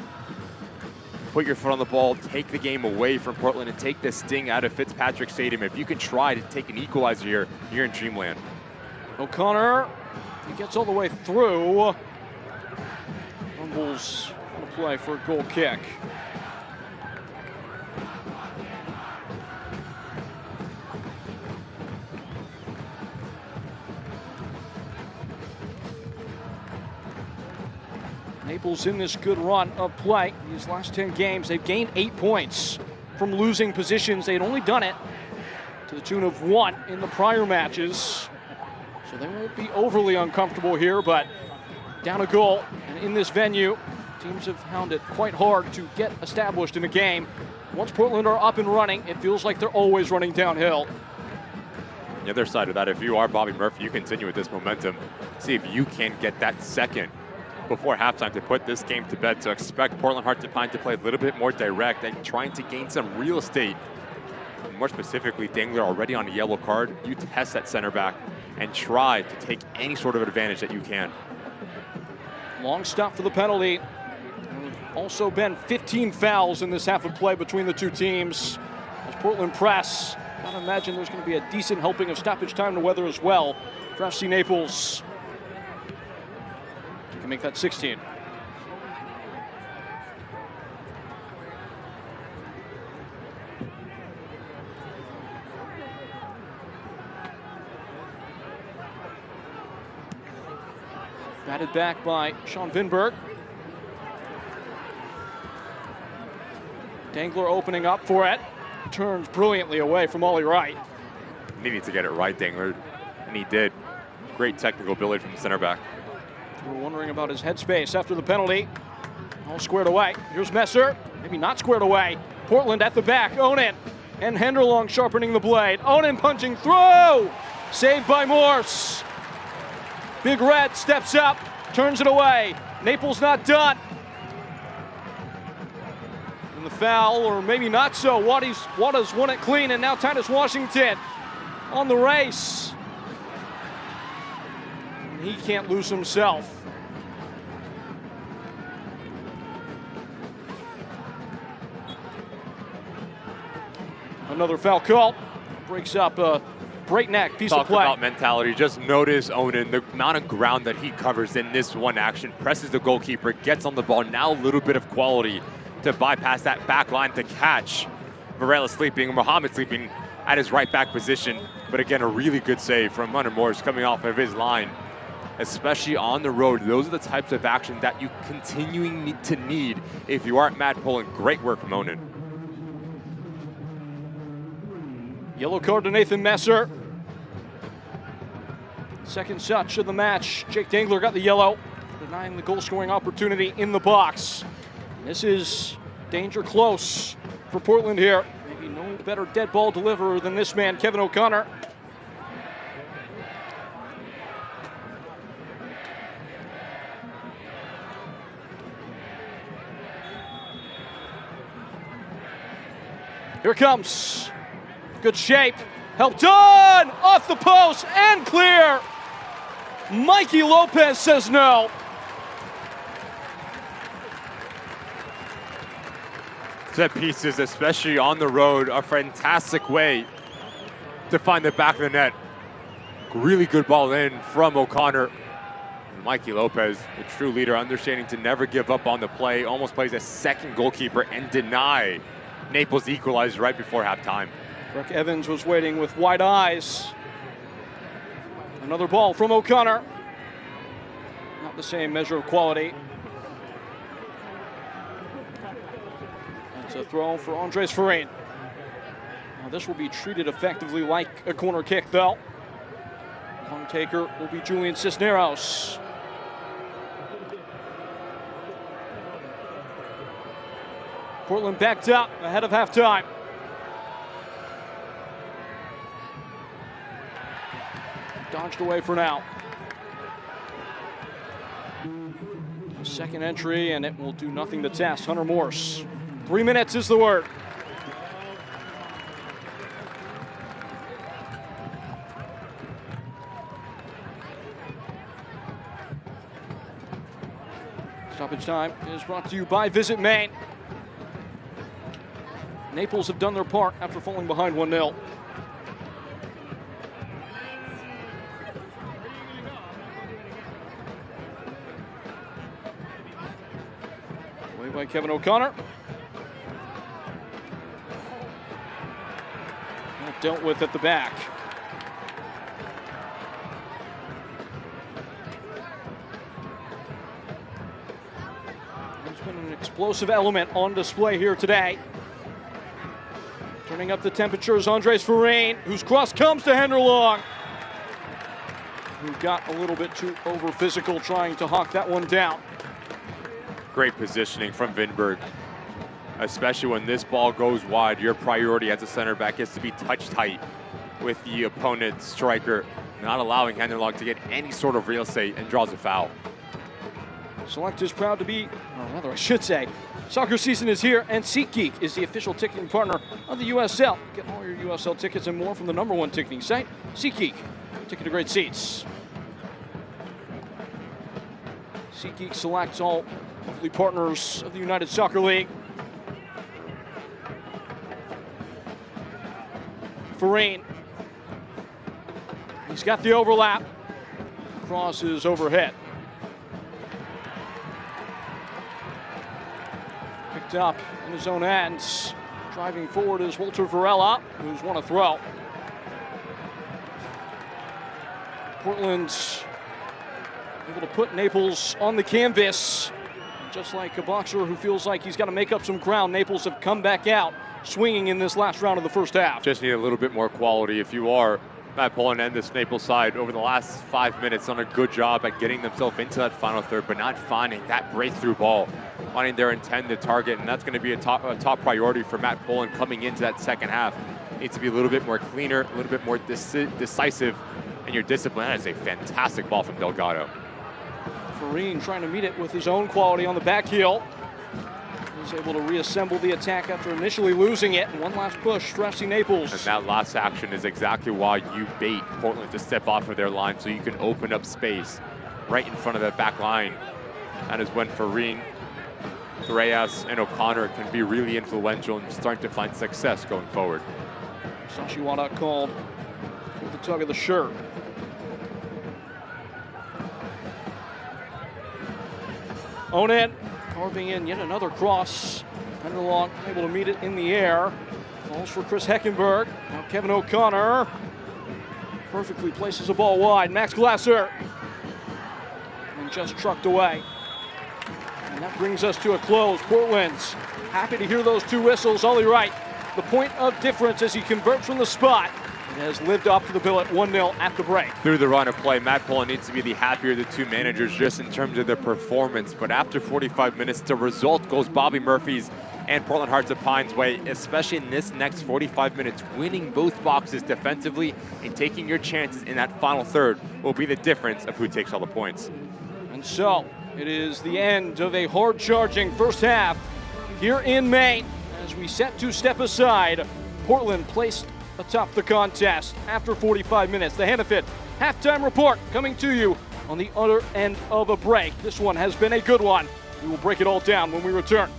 Put your foot on the ball, take the game away from Portland, and take this sting out of Fitzpatrick Stadium. If you can try to take an equalizer here, you're in dreamland. O'Connor, he gets all the way through. Rumbles on the play for a goal kick. Naples in this good run of play. These last 10 games, they've gained 8 points from losing positions. They'd only done it to the tune of 1 in the prior matches. So they won't be overly uncomfortable here, but down a goal. And in this venue, teams have found it quite hard to get established in a game. Once Portland are up and running, it feels like they're always running downhill. The other side of that, if you are Bobby Murphy, you continue with this momentum. See if you can get that second before halftime to put this game to bed. So expect Portland Hearts of Pine to play a little bit more direct and trying to gain some real estate. More specifically, Dangler already on a yellow card. You test that center back and try to take any sort of advantage that you can. Long stop for the penalty. There have also been 15 fouls in this half of play between the two teams. As Portland press, I imagine there's going to be a decent helping of stoppage time to weather as well for FC Naples. Can make that 16. Batted back by Sean Vinberg. Dangler opening up for it. Turns brilliantly away from Ollie Wright. Needed to get it right, Dangler, and he did. Great technical ability from the center back. We're wondering about his headspace after the penalty. All squared away. Here's Messer. Maybe not squared away. Portland at the back. Onan and Henderlong sharpening the blade. Onan punching through. Saved by Morse. Big Red steps up, turns it away. Naples not done. And the foul, or maybe not so. Wadas won it clean, and now Titus Washington on the race. He can't lose himself. Another foul call. Breaks up a breakneck piece Talk of play. about mentality. Just notice Onan, the amount of ground that he covers in this one action, presses the goalkeeper, gets on the ball. Now a little bit of quality to bypass that back line to catch Varela sleeping, Mohamed sleeping at his right back position. But again, a really good save from Hunter Morris coming off of his line. Especially on the road, those are the types of action that you continuing to need if you aren't Matt Poland. Great work from Onan. Yellow card to Nathan Messer. Second such of the match. Jake Dangler got the yellow, denying the goal scoring opportunity in the box. This is danger close for Portland here. Maybe no better dead ball deliverer than this man, Kevin O'Connor. Here comes. Good shape. Help done! Off the post and clear! Mikey Lopez says no. Set pieces, especially on the road, a fantastic way to find the back of the net. Really good ball in from O'Connor. Mikey Lopez, the true leader, understanding to never give up on the play, almost plays a second goalkeeper and deny Naples equalized right before halftime. Brooke Evans was waiting with wide eyes. Another ball from O'Connor. Not the same measure of quality. It's a throw for Andres Ferrain. Now this will be treated effectively like a corner kick though. Long taker will be Julian Cisneros. Portland backed up ahead of halftime. Dodged away for now. Second entry, and it will do nothing to test. Hunter Morse. 3 minutes is the word. Stoppage time is brought to you by Visit Maine. Naples have done their part after falling behind 1-0. Away by Kevin O'Connor. Dealt with at the back. There's been an explosive element on display here today. Turning up the temperatures, Andres Ferrain, whose cross comes to Henry Long, who got a little bit too over physical trying to hawk that one down. Great positioning from Vinberg. Especially when this ball goes wide, your priority as a center back is to be touch tight with the opponent's striker, not allowing Henry Long to get any sort of real estate and draws a foul. Select is proud to be, or rather I should say, soccer season is here, and SeatGeek is the official ticketing partner of the USL. Get all your USL tickets and more from the #1 ticketing site, SeatGeek. Ticket to great seats. SeatGeek selects all of the partners of the United Soccer League. Ferrain. He's got the overlap. Cross is overhead. Picked up in his own hands. Driving forward is Walter Varela, who's won a throw. Portland's able to put Naples on the canvas. Just like a boxer who feels like he's got to make up some ground, Naples have come back out swinging in this last round of the first half. Just need a little bit more quality. If you are Matt Poland and this Naples side over the last 5 minutes, done a good job at getting themselves into that final third, but not finding that breakthrough ball, finding their intended target, and that's going to be a top priority for Matt Poland coming into that second half. Needs to be a little bit more cleaner, a little bit more decisive in your discipline. That is a fantastic ball from Delgado. Ferrain trying to meet it with his own quality on the back heel. He's able to reassemble the attack after initially losing it. And one last push for FC Naples. And that last action is exactly why you bait Portland to step off of their line, so you can open up space right in front of that back line. That is when Ferrain, Reyes, and O'Connor can be really influential and starting to find success going forward. Sashiwada called for the tug of the shirt. Onan carving in yet another cross. Vanderlong able to meet it in the air. Falls for Chris Heckenberg. Now Kevin O'Connor perfectly places the ball wide. Max Glasser. And just trucked away. And that brings us to a close. Portland's happy to hear those two whistles. Ollie Wright, the point of difference as he converts from the spot. It has lived up to the bill at 1-0 at the break. Through the run of play, Matt Pullen needs to be the happier of the two managers just in terms of their performance. But after 45 minutes, the result goes Bobby Murphy's and Portland Hearts of Pine's way, especially in this next 45 minutes. Winning both boxes defensively and taking your chances in that final third will be the difference of who takes all the points. And so, it is the end of a hard-charging first half here in Maine. As we set to step aside, Portland placed atop the contest after 45 minutes. The Hannaford halftime report coming to you on the other end of a break. This one has been a good one. We will break it all down when we return.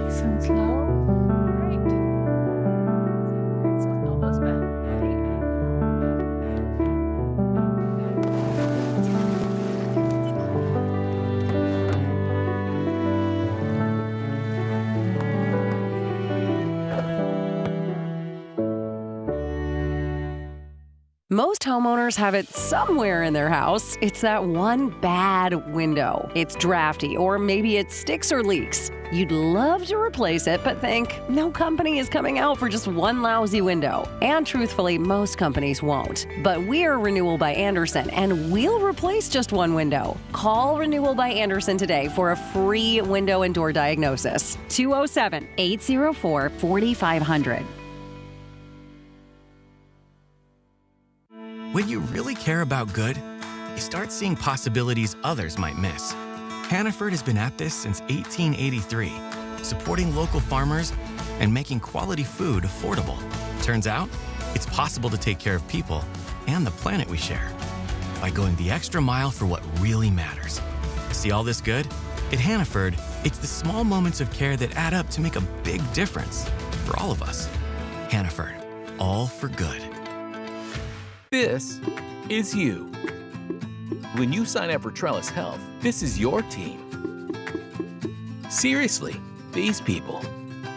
Sounds low. Right. So elbows bent. Most homeowners have it somewhere in their house. It's that one bad window. It's drafty, or maybe it sticks or leaks. You'd love to replace it, but think, no company is coming out for just one lousy window. And truthfully, most companies won't. But we're Renewal by Andersen, and we'll replace just one window. Call Renewal by Andersen today for a free window and door diagnosis. 207-804-4500. When you really care about good, you start seeing possibilities others might miss. Hannaford has been at this since 1883, supporting local farmers and making quality food affordable. Turns out, it's possible to take care of people and the planet we share by going the extra mile for what really matters. See all this good? At Hannaford, it's the small moments of care that add up to make a big difference for all of us. Hannaford, all for good. This is you. When you sign up for Trellis Health, this is your team. Seriously, these people.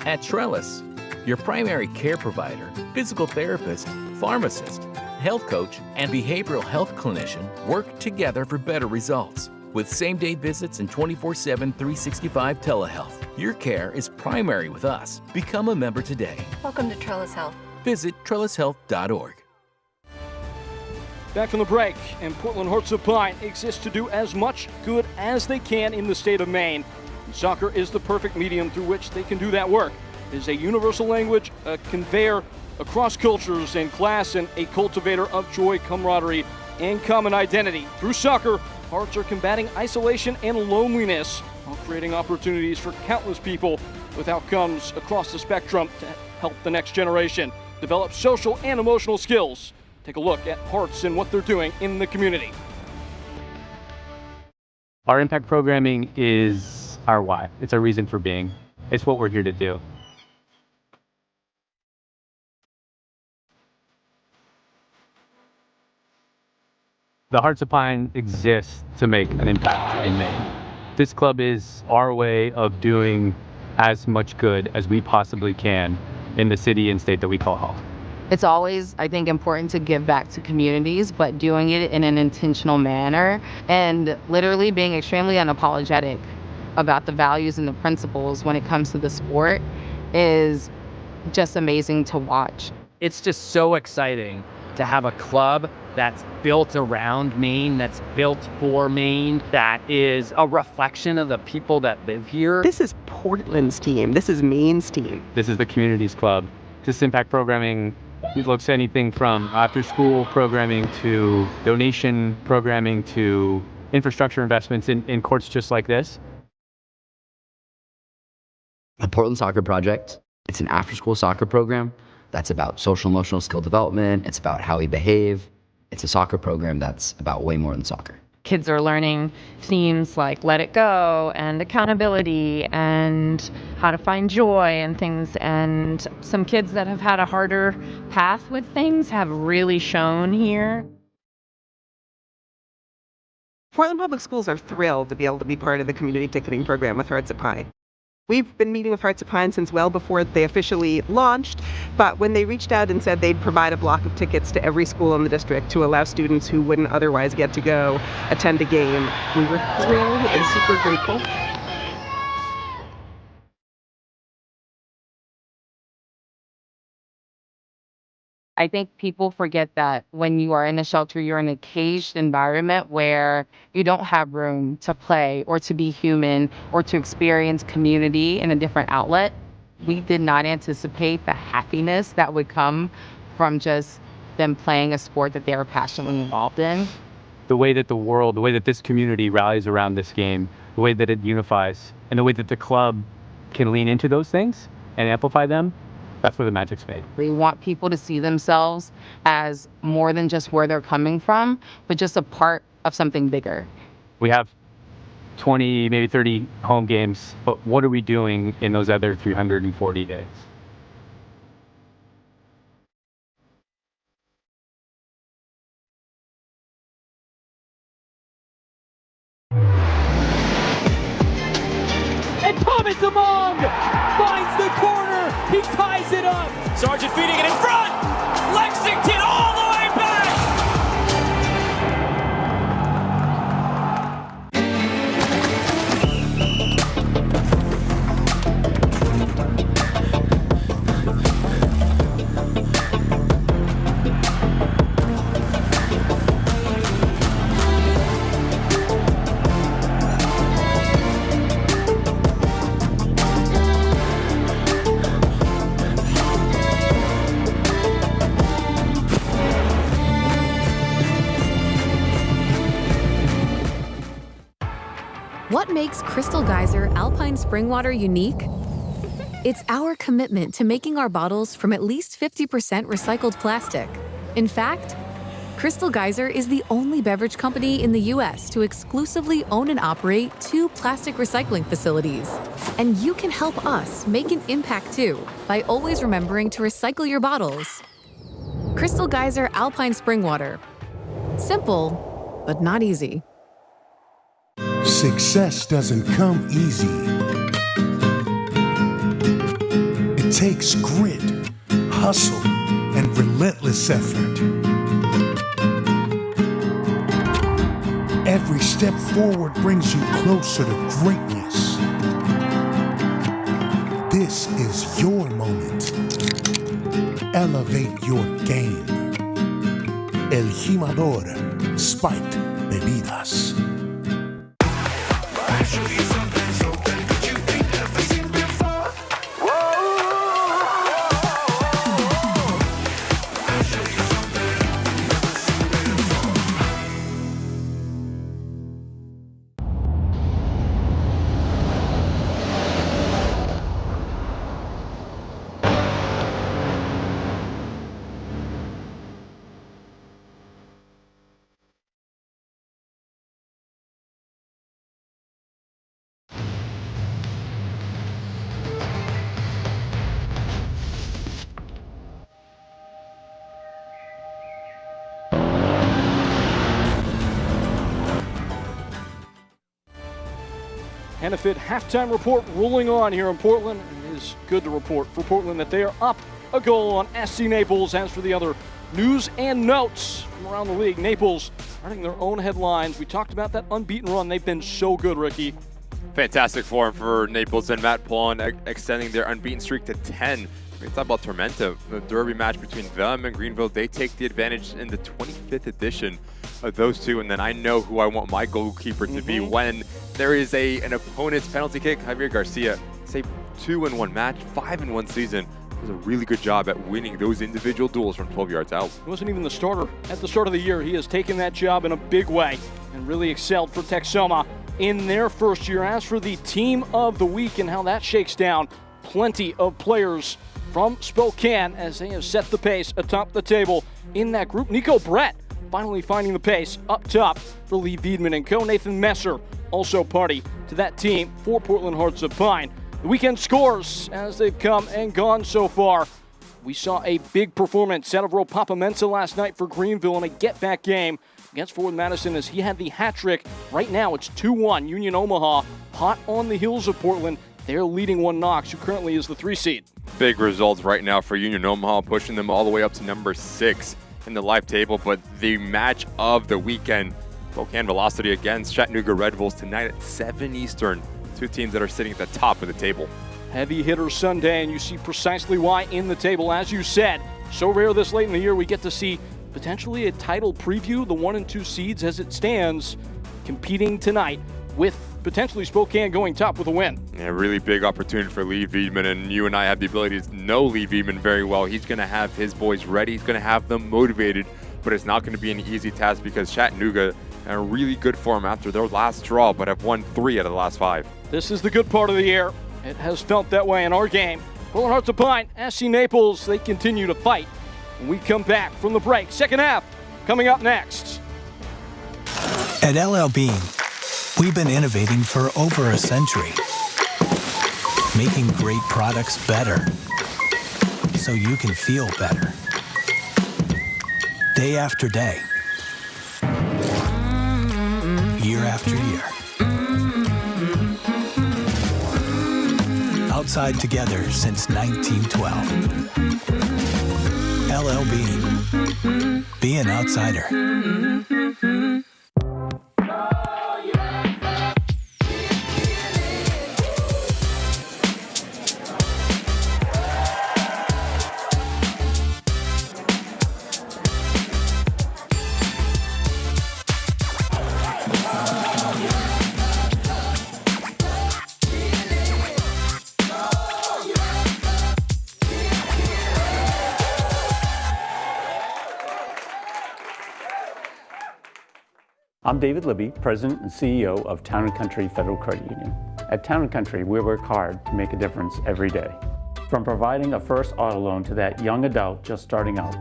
At Trellis, your primary care provider, physical therapist, pharmacist, health coach, and behavioral health clinician work together for better results. With same-day visits and 24/7, 365 telehealth, your care is primary with us. Become a member today. Welcome to Trellis Health. Visit trellishealth.org. Back from the break, and Portland Hearts of Pine exists to do as much good as they can in the state of Maine. And soccer is the perfect medium through which they can do that work. It is a universal language, a conveyor across cultures and class, and a cultivator of joy, camaraderie, and common identity. Through soccer, Hearts are combating isolation and loneliness while creating opportunities for countless people with outcomes across the spectrum to help the next generation develop social and emotional skills. Take a look at Hearts and what they're doing in the community. Our impact programming is our why. It's our reason for being. It's what we're here to do. The Hearts of Pine exists to make an impact in Maine. This club is our way of doing as much good as we possibly can in the city and state that we call home. It's always, I think, important to give back to communities, but doing it in an intentional manner and literally being extremely unapologetic about the values and the principles when it comes to the sport is just amazing to watch. It's just so exciting to have a club that's built around Maine, that's built for Maine, that is a reflection of the people that live here. This is Portland's team. This is Maine's team. This is the community's club. This impact programming looks anything from after-school programming to donation programming to infrastructure investments in courts just like this. The Portland Soccer Project It's an after-school soccer program that's about social emotional skill development. It's about how we behave. It's a soccer program that's about way more than soccer. Kids are learning themes like let it go and accountability and how to find joy and things. And some kids that have had a harder path with things have really shown here. Portland Public Schools are thrilled to be able to be part of the community ticketing program with Hearts of Pine. We've been meeting with Hearts of Pine since well before they officially launched, but when they reached out and said they'd provide a block of tickets to every school in the district to allow students who wouldn't otherwise get to go attend a game, we were thrilled and super grateful. I think people forget that when you are in a shelter, you're in a caged environment where you don't have room to play or to be human or to experience community in a different outlet. We did not anticipate the happiness that would come from just them playing a sport that they were passionately involved in. The way that the world, the way that this community rallies around this game, the way that it unifies, and the way that the club can lean into those things and amplify them, that's where the magic's made. We want people to see themselves as more than just where they're coming from, but just a part of something bigger. We have 20, maybe 30 home games, but what are we doing in those other 340 days? And Thomas Among finds the corner. He ties it up. Sargent feeding it in front. Lexington all the way back. What makes Crystal Geyser Alpine Spring Water unique? It's our commitment to making our bottles from at least 50% recycled plastic. In fact, Crystal Geyser is the only beverage company in the U.S. to exclusively own and operate 2 plastic recycling facilities. And you can help us make an impact too by always remembering to recycle your bottles. Crystal Geyser Alpine Spring Water. Simple, but not easy. Success doesn't come easy. It takes grit, hustle, and relentless effort. Every step forward brings you closer to greatness. This is your moment. Elevate your game. El Jimador Spiked Bebidas. Hannaford halftime report rolling on here in Portland. It is good to report for Portland that they are up a goal on SC Naples. As for the other news and notes from around the league, Naples running their own headlines. We talked about that unbeaten run. They've been so good, Ricky. Fantastic form for Naples and Matt Paulin, extending their unbeaten streak to 10. We talk about Tormenta, the derby match between them and Greenville. They take the advantage in the 25th edition of those two, and then I know who I want my goalkeeper to be when there is an opponent's penalty kick. Javier Garcia, say 2-in-1 match, 5-in-1 season. Does a really good job at winning those individual duels from 12 yards out. He wasn't even the starter at the start of the year. He has taken that job in a big way and really excelled for Texoma in their first year. As for the team of the week and how that shakes down, plenty of players from Spokane as they have set the pace atop the table in that group. Nico Brett finally finding the pace up top for Lee Viedman and co. Nathan Messer also party to that team for Portland Hearts of Pine. The weekend scores as they've come and gone so far. We saw a big performance out of Ropapa Mensah last night for Greenville in a get-back game against Fort Madison as he had the hat trick. Right now it's 2-1 Union Omaha, hot on the heels of Portland. They're leading one Knox, who currently is the 3 seed. Big results right now for Union Omaha, pushing them all the way up to number 6 in the live table. But the match of the weekend, Spokane Velocity against Chattanooga Red Bulls tonight at 7 Eastern. Two teams that are sitting at the top of the table. Heavy hitter Sunday, and you see precisely why in the table. As you said, so rare this late in the year, we get to see potentially a title preview, the 1 and 2 seeds as it stands, competing tonight with potentially Spokane going top with a win. Yeah, really big opportunity for Lee Viedman, and you and I have the ability to know Lee Viedman very well. He's going to have his boys ready. He's going to have them motivated, but it's not going to be an easy task because Chattanooga in a really good form after their last draw, but have won 3 out of the last 5. This is the good part of the year. It has felt that way in our game. Portland Hearts of Pine, SC Naples, they continue to fight. When we come back from the break, second half coming up next. At LL Bean, we've been innovating for over a century, making great products better so you can feel better. Day after day, year after year. Outside together since 1912. LL Bean. Be an outsider. I'm David Libby, President and CEO of Town & Country Federal Credit Union. At Town & Country, we work hard to make a difference every day. From providing a first auto loan to that young adult just starting out,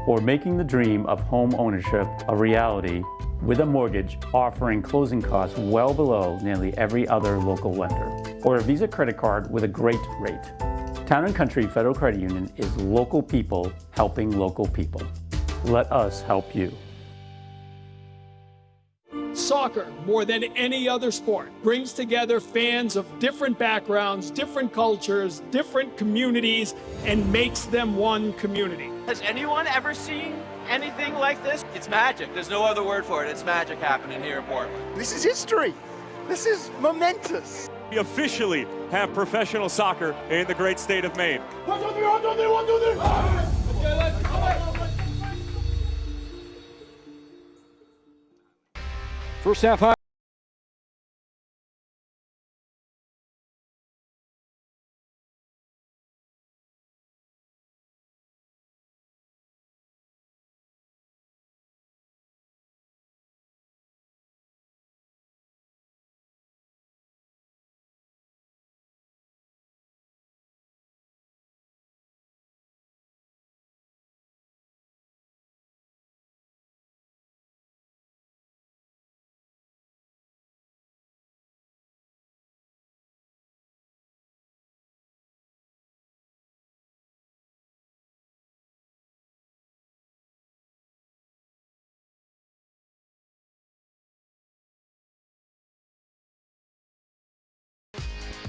or making the dream of home ownership a reality with a mortgage offering closing costs well below nearly every other local lender, or a Visa credit card with a great rate. Town & Country Federal Credit Union is local people helping local people. Let us help you. Soccer, more than any other sport, brings together fans of different backgrounds, different cultures, different communities, and makes them one community. Has anyone ever seen anything like this? It's magic. There's no other word for it. It's magic happening here in Portland. This is history. This is momentous. We officially have professional soccer in the great state of Maine. 1, 2, 3, 1, 2, 3, 1, 2, 3. Okay, let's go. First half high.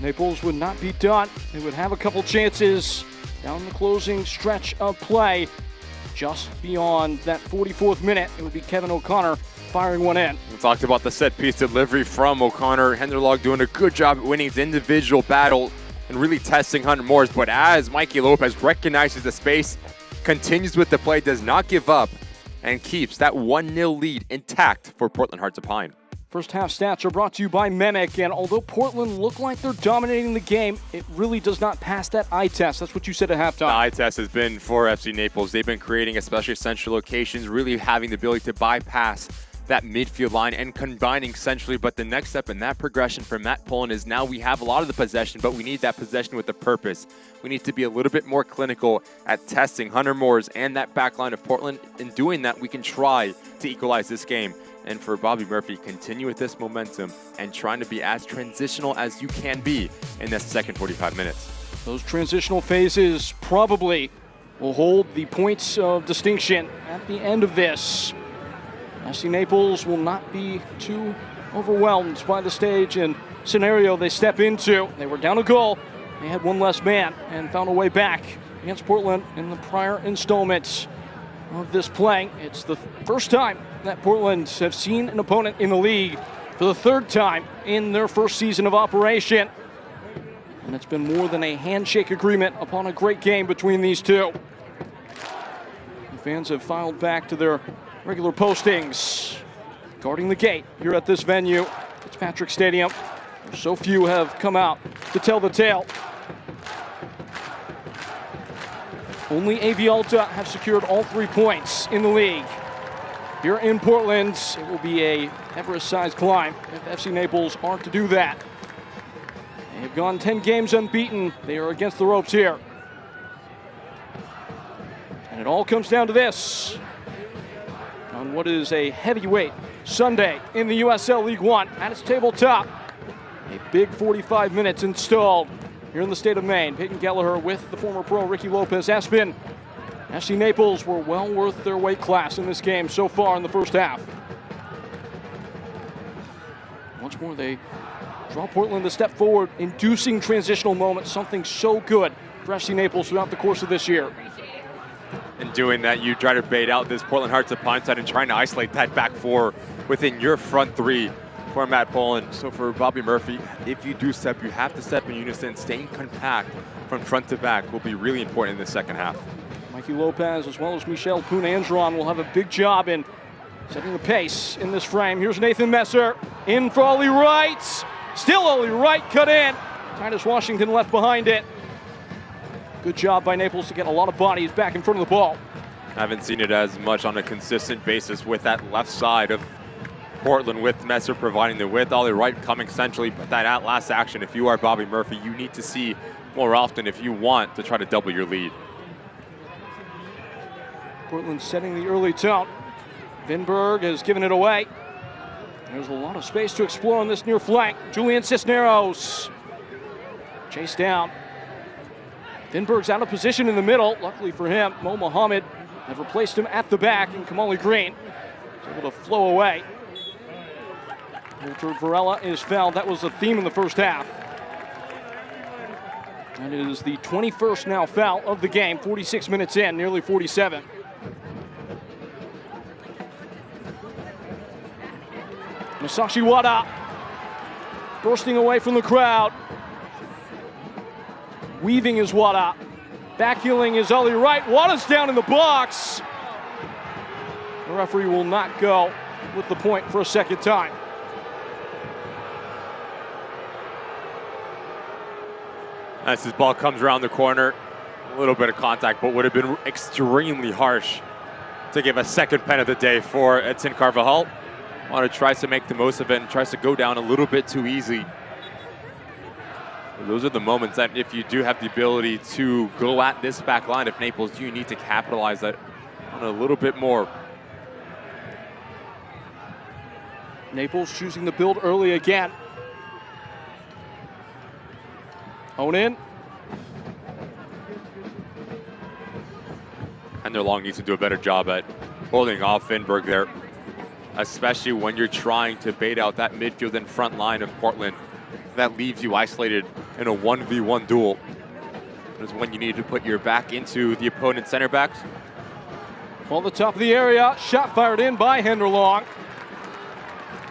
Naples would not be done. They would have a couple chances down the closing stretch of play. Just beyond that 44th minute, it would be Kevin O'Connor firing one in. We talked about the set-piece delivery from O'Connor. Henderlog doing a good job at winning his individual battle and really testing Hunter Morris. But as Mikey Lopez recognizes the space, continues with the play, does not give up, and keeps that 1-0 lead intact for Portland Hearts of Pine. First half stats are brought to you by Memic, and although Portland look like they're dominating the game, it really does not pass that eye test. That's what you said at halftime. The eye test has been for FC Naples. They've been creating especially central locations, really having the ability to bypass that midfield line and combining centrally. But the next step in that progression for Matt Pullen is now we have a lot of the possession, but we need that possession with a purpose. We need to be a little bit more clinical at testing Hunter Moores and that back line of Portland. In doing that, we can try to equalize this game. And for Bobby Murphy, continue with this momentum and trying to be as transitional as you can be in this second 45 minutes. Those transitional phases probably will hold the points of distinction at the end of this. FC Naples will not be too overwhelmed by the stage and scenario they step into. They were down a goal. They had one less man and found a way back against Portland in the prior installments of this play. It's the first time that Portland have seen an opponent in the league for the third time in their first season of operation. And it's been more than a handshake agreement upon a great game between these two. The fans have filed back to their regular postings, guarding the gate here at this venue, Fitzpatrick Stadium. So few have come out to tell the tale. Only AV Alta have secured all 3 points in the league. Here in Portland, it will be a Everest-sized climb if FC Naples aren't to do that. They have gone 10 games unbeaten. They are against the ropes here. And it all comes down to this. On what is a heavyweight Sunday in the USL League One at its tabletop. A big 45 minutes installed here in the state of Maine. Peyton Gallagher with the former pro Ricky Lopez Espin. FC Naples were well worth their weight class in this game so far in the first half. Once more, they draw Portland a step forward, inducing transitional moments, something so good for FC Naples throughout the course of this year. In doing that, you try to bait out this Portland Hearts of Pine side and trying to isolate that back four within your front three for Matt Pullen. So for Bobby Murphy, if you do step, you have to step in unison. Staying compact from front to back will be really important in the second half. Mikey Lopez as well as Michel Poon-Andron will have a big job in setting the pace in this frame. Here's Nathan Messer in for Ollie Wright. Still Ollie Wright cut in. Titus Washington left behind it. Good job by Naples to get a lot of bodies back in front of the ball. Haven't seen it as much on a consistent basis with that left side of Portland with Messer providing the width. Ollie Wright coming centrally, but that last action, if you are Bobby Murphy, you need to see more often if you want to try to double your lead. Portland setting the early tone. Vinberg has given it away. There's a lot of space to explore on this near flank. Julian Cisneros chased down. Vinberg's out of position in the middle. Luckily for him, Mo Mohammed had replaced him at the back, and Kamali Green is able to flow away. Walter Varela is fouled. That was the theme in the first half. That is the 21st now foul of the game, 46 minutes in, nearly 47. Masashi Wada bursting away from the crowd. Weaving is Wada. Backheeling is Ollie Wright. Wada's down in the box. The referee will not go with the point for a second time. As this ball comes around the corner, a little bit of contact, but would have been extremely harsh to give a second pen of the day for Edson Carvajal. Wada tries to make the most of it and tries to go down a little bit too easy. Those are the moments that if you do have the ability to go at this back line of Naples, you need to capitalize that on a little bit more. Naples choosing to build early again. Own-in. And their long needs to do a better job at holding off Vinberg there, especially when you're trying to bait out that midfield and front line of Portland. That leaves you isolated in a 1v1 duel. That's when you need to put your back into the opponent's center backs. Ball at the top of the area, shot fired in by Henderlong.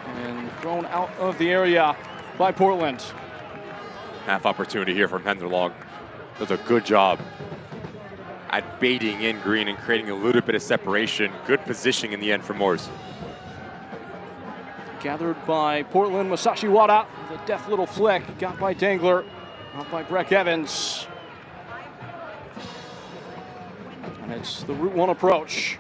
And thrown out of the area by Portland. Half opportunity here from Henderlong. Does a good job at baiting in Green and creating a little bit of separation. Good positioning in the end for Moores. Gathered by Portland, Masashi Wada. The deft little flick got by Dangler, out by Breck Evans. And it's the Route 1 approach.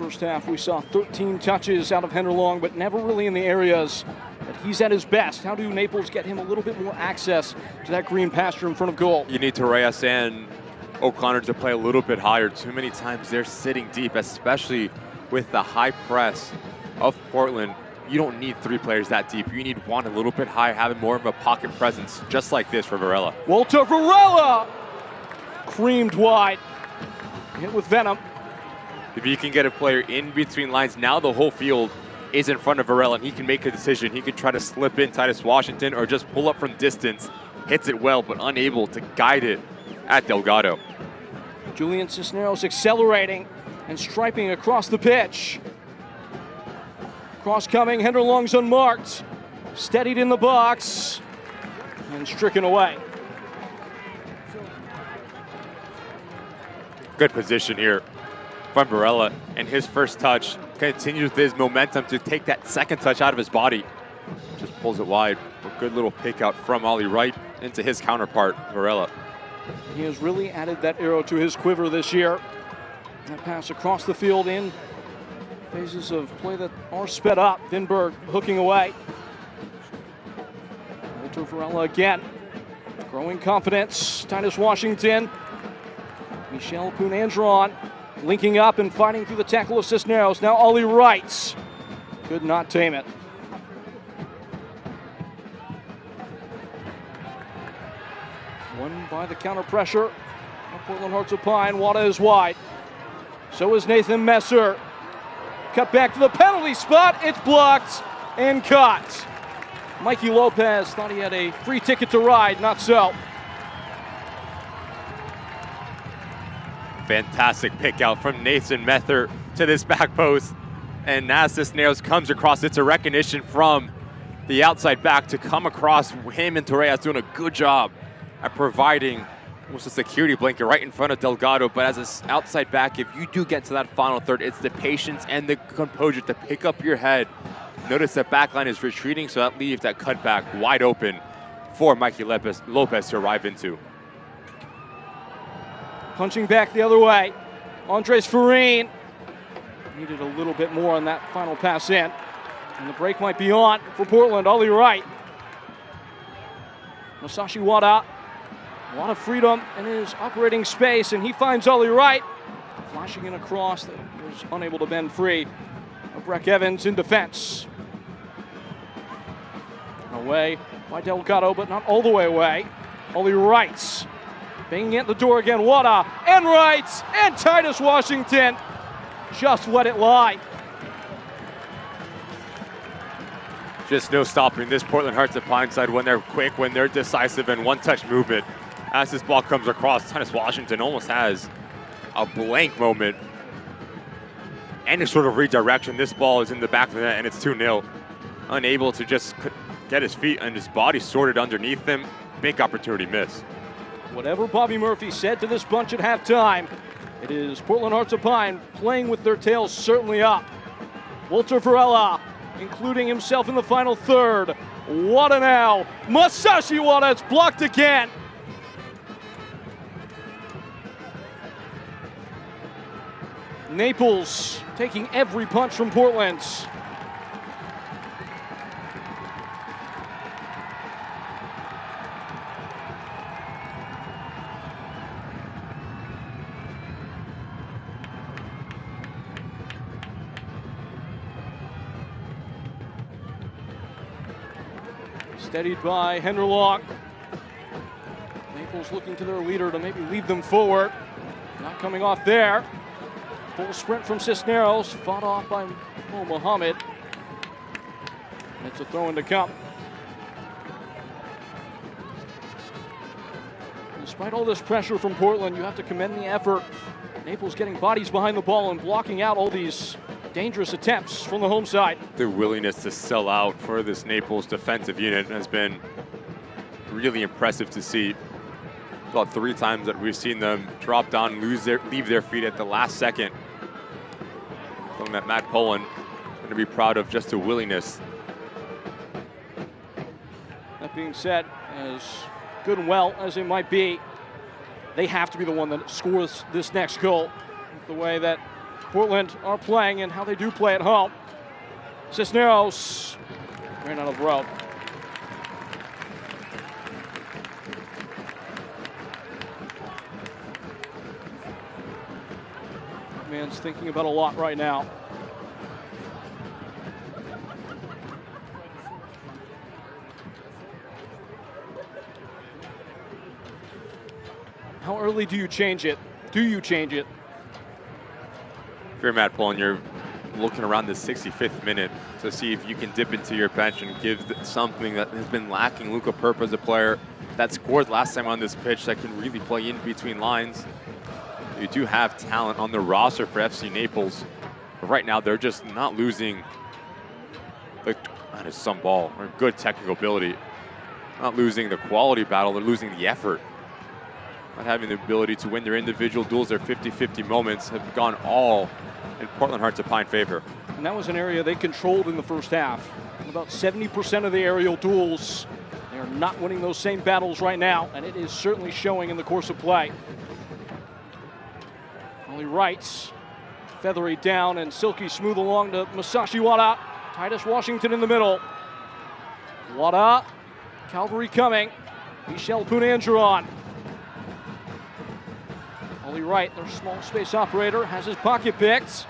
First half, we saw 13 touches out of Henderlong, but never really in the areas that he's at his best. How do Naples get him a little bit more access to that green pasture in front of goal? You need Torres and O'Connor to play a little bit higher. Too many times they're sitting deep, especially with the high press of Portland. You don't need three players that deep. You need one a little bit higher, having more of a pocket presence, just like this for Varela. Walter Varela! Creamed wide. Hit with venom. If you can get a player in between lines, now the whole field is in front of Varela, and he can make a decision. He can try to slip in Titus Washington or just pull up from distance. Hits it well, but unable to guide it at Delgado. Julian Cisneros accelerating and striping across the pitch. Cross coming, Henderlong's unmarked. Steadied in the box and stricken away. Good position here from Varela, and his first touch continues his momentum to take that second touch out of his body. Just pulls it wide. A good little pick out from Ollie Wright into his counterpart, Varela. He has really added that arrow to his quiver this year. That pass across the field in phases of play that are sped up. Dinberg hooking away. Walter Varela again. Growing confidence. Titus Washington. Michel Poonandron linking up and fighting through the tackle of Cisneros. Now Ollie Wright could not tame it. Won by the counter pressure of Portland Hearts of Pine. Wada is wide. So is Nathan Messer. Cut back to the penalty spot. It's blocked and caught. Mikey Lopez thought he had a free ticket to ride. Not so. Fantastic pick out from Nathan Messer to this back post. And as Cisneros comes across, it's a recognition from the outside back to come across. Him and Torres doing a good job at providing almost a security blanket right in front of Delgado. But as an outside back, if you do get to that final third, it's the patience and the composure to pick up your head. Notice that backline is retreating, so that leaves that cutback wide open for Mikey Lopez to arrive into. Punching back the other way. Andres Farine needed a little bit more on that final pass in. And the break might be on for Portland. Ollie Wright. Masashi Wada. A lot of freedom in his operating space, and he finds Ollie Wright. Flashing in across that was unable to bend free. Breck Evans in defense. Away by Delgado, but not all the way away. Ollie Wright. Banging at the door again. Wada and Wright and Titus Washington. Just let it lie. Just no stopping this Portland Hearts of Pine side when they're quick, when they're decisive, and one-touch movement. As this ball comes across, Titus Washington almost has a blank moment. Any sort of redirection, this ball is in the back of the net and it's 2-0. Unable to just get his feet and his body sorted underneath him. Big opportunity miss. Whatever Bobby Murphy said to this bunch at halftime, it is Portland Hearts of Pine playing with their tails certainly up. Walter Varela, including himself in the final third. Wada now. Masashi Wada, it's blocked again. Naples taking every punch from Portland. Steadied by Henderlong. Naples looking to their leader to maybe lead them forward. Not coming off there. Full sprint from Cisneros, fought off by Mohamed. It's a throw in to come. Despite all this pressure from Portland, you have to commend the effort. Naples getting bodies behind the ball and blocking out all these dangerous attempts from the home side. The willingness to sell out for this Naples defensive unit has been really impressive to see. About 3 times that we've seen them drop down, leave their feet at the last second. Something that Matt Poland is going to be proud of, just the willingness. That being said, as good and well as it might be, they have to be the one that scores this next goal. The way that Portland are playing and how they do play at home. Cisneros ran out of the road. Man's thinking about a lot right now. How early do you change it? Do you change it? If you're Matt Pullen, you're looking around the 65th minute to see if you can dip into your bench and give something that has been lacking. Luka Perpa is a player that scored last time on this pitch that can really play in between lines. You do have talent on the roster for FC Naples, but right now they're just not losing some ball or good technical ability. Not losing the quality battle, they're losing the effort. Not having the ability to win their individual duels, their 50-50 moments have gone all in Portland Hearts of Pine favor. And that was an area they controlled in the first half. About 70% of the aerial duels. They're not winning those same battles right now, and it is certainly showing in the course of play. Only Wrights, feathery down and silky smooth along to Masashi Wada. Titus Washington in the middle. Wada, Calvary coming. Michel Punandron. Ollie Wright, their small space operator, has his pocket picked.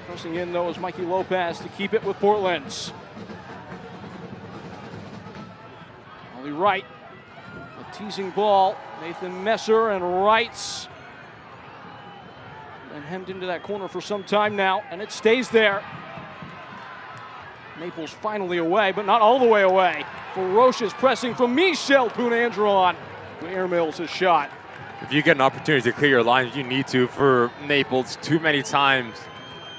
Crossing in though is Mikey Lopez to keep it with Portland's. Ollie Wright, a teasing ball. Nathan Messer and Wrights. And hemmed into that corner for some time now, and it stays there. Naples finally away, but not all the way away. Ferocious pressing from Michel Punandron, who airmails his shot. If you get an opportunity to clear your lines, you need to. For Naples, too many times,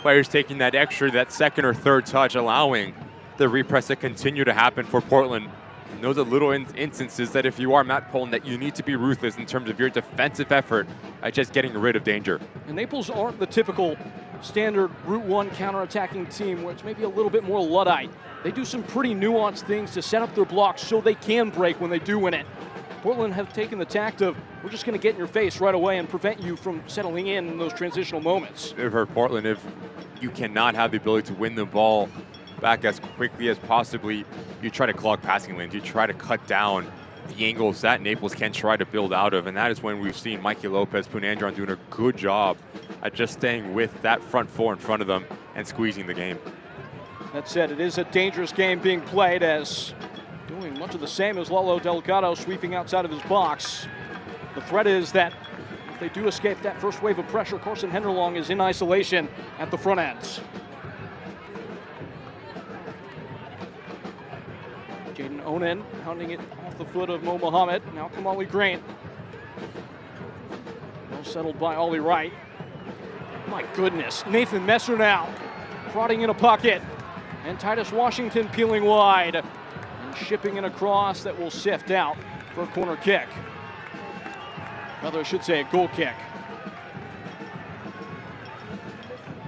players taking that extra, that second or third touch, allowing the repress to continue to happen for Portland. And those are little instances that if you are Matt Pullen, that you need to be ruthless in terms of your defensive effort at just getting rid of danger. And Naples aren't the typical standard Route 1 counterattacking team where it's maybe a little bit more Luddite. They do some pretty nuanced things to set up their blocks so they can break when they do win it. Portland have taken the tact of, we're just going to get in your face right away and prevent you from settling in those transitional moments. For Portland, if you cannot have the ability to win the ball back as quickly as possibly, you try to clog passing lanes, you try to cut down the angles that Naples can try to build out of, and that is when we've seen Mikey Lopez, Punandron doing a good job at just staying with that front four in front of them and squeezing the game. That said, it is a dangerous game being played, as doing much of the same as Lalo Delgado, sweeping outside of his box. The threat is that if they do escape that first wave of pressure, Carson Henderlong is in isolation at the front ends. Jaden Onen pounding it off the foot of Mo Mohammed. Now Kamali Green. Well settled by Ollie Wright. My goodness, Nathan Messer now prodding in a pocket. And Titus Washington peeling wide and shipping it across that will sift out for a corner kick. Rather, I should say a goal kick.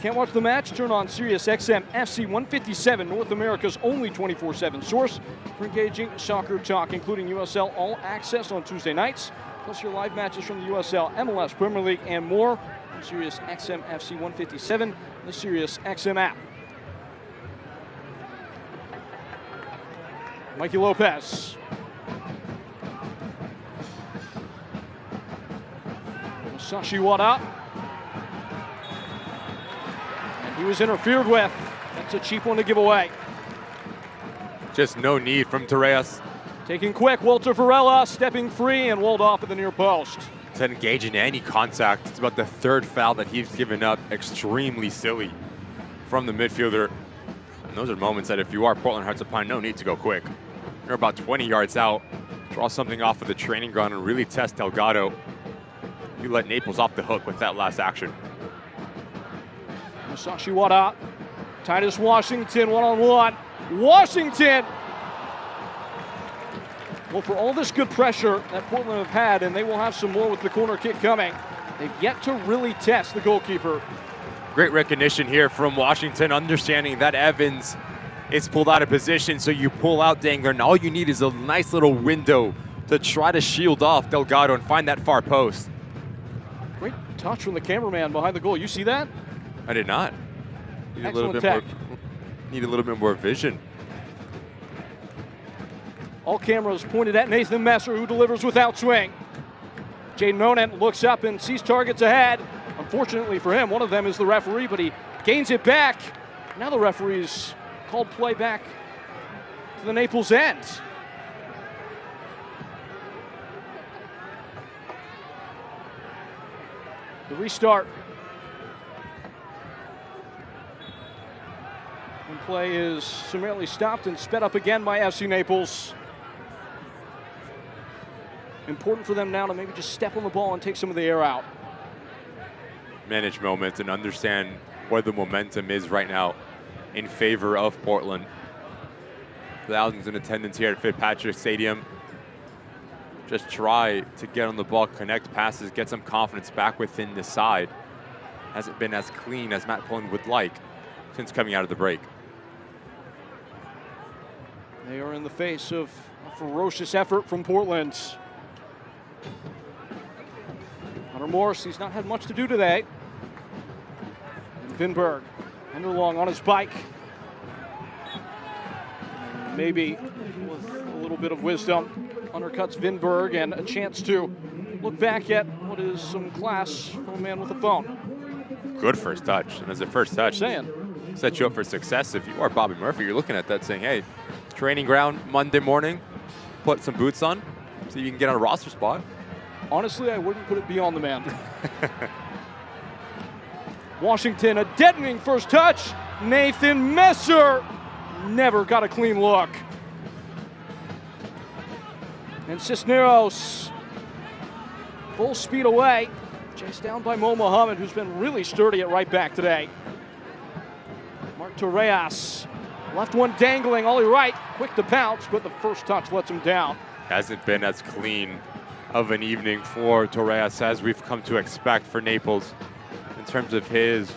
Can't watch the match? Turn on Sirius XM FC 157, North America's only 24/7 source for engaging soccer talk, including USL All Access on Tuesday nights, plus your live matches from the USL, MLS, Premier League, and more on Sirius XM FC 157, the Sirius XM app. Mikey Lopez. Masashi Wada. And he was interfered with. That's a cheap one to give away. Just no need from Torres. Taking quick, Walter Varela stepping free and walled off at the near post. To engage in any contact. It's about the third foul that he's given up. Extremely silly from the midfielder. And those are moments that if you are Portland Hearts of Pine, no need to go quick. You're about 20 yards out. Draw something off of the training ground and really test Delgado. You let Naples off the hook with that last action. Masashi Wada. Titus Washington one-on-one. Washington! Well, for all this good pressure that Portland have had, and they will have some more with the corner kick coming, they've yet to really test the goalkeeper. Great recognition here from Washington, understanding that Evans is pulled out of position, so you pull out Dangler, and all you need is a nice little window to try to shield off Delgado and find that far post. Great touch from the cameraman behind the goal. You see that? I did not. Need Excellent tech. Need a little bit more vision. All cameras pointed at Nathan Messer, who delivers without swing. Jaden Monent looks up and sees targets ahead. Unfortunately for him, one of them is the referee, but he gains it back. Now the referee's called play back to the Naples end. The restart. And play is summarily stopped and sped up again by FC Naples. Important for them now to maybe just step on the ball and take some of the air out. Manage moments and understand where the momentum is right now in favor of Portland. Thousands in attendance here at Fitzpatrick Stadium. Just try to get on the ball, connect passes, get some confidence back within the side. Hasn't been as clean as Matt Pullen would like since coming out of the break. They are in the face of a ferocious effort from Portland. Hunter Morse, he's not had much to do today. And Vinberg, Enderlong on his bike. And maybe with a little bit of wisdom, undercuts Vinberg and a chance to look back at what is some class from a man with a phone. Good first touch, and as a first touch, set you up for success. If you are Bobby Murphy, you're looking at that saying, hey, training ground Monday morning, put some boots on so you can get on a roster spot. Honestly, I wouldn't put it beyond the man. Washington, a deadening first touch. Nathan Messer never got a clean look. And Cisneros, full speed away, chased down by Mo Mohammed, who's been really sturdy at right back today. Mark Torres, left one dangling, Ollie Wright, quick to pounce, but the first touch lets him down. Hasn't been as clean of an evening for Torres as we've come to expect for Naples in terms of his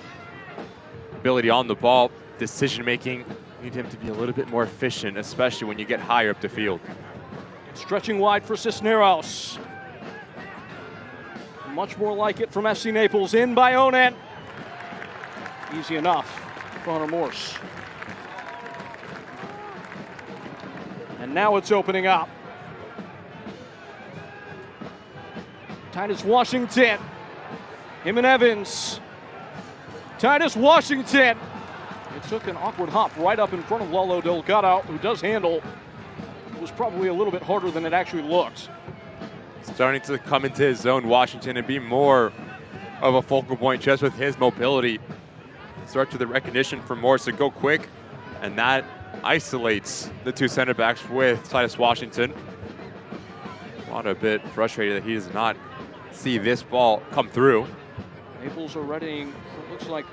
ability on the ball, decision making. Need him to be a little bit more efficient, especially when you get higher up the field. Stretching wide for Cisneros. Much more like it from FC Naples, in by Onan. Easy enough for Hunter Morse. And now it's opening up. Titus Washington. Him and Evans. Titus Washington. It took an awkward hop right up in front of Lalo Delgado, who does handle. It was probably a little bit harder than it actually looked. Starting to come into his zone, Washington, and be more of a focal point just with his mobility. Start to the recognition for Morse to go quick, and that isolates the two center backs with Titus Washington. A bit frustrated that he does not see this ball come through. Naples are readying what looks like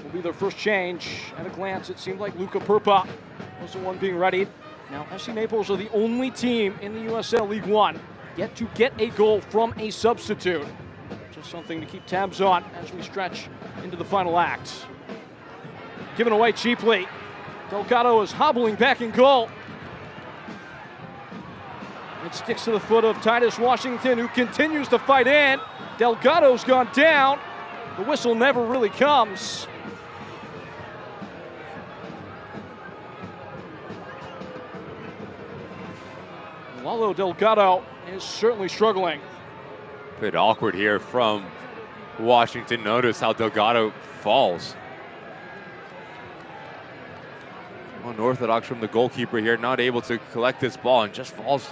will be their first change. At a glance, it seemed like Luca Perpa was the one being readied. Now, FC Naples are the only team in the USL League One yet to get a goal from a substitute. Just something to keep tabs on as we stretch into the final act. Given away cheaply. Delgado is hobbling back in goal. It sticks to the foot of Titus Washington, who continues to fight in. Delgado's gone down. The whistle never really comes. Lalo Delgado is certainly struggling. Bit awkward here from Washington. Notice how Delgado falls. Unorthodox from the goalkeeper here, not able to collect this ball and just falls.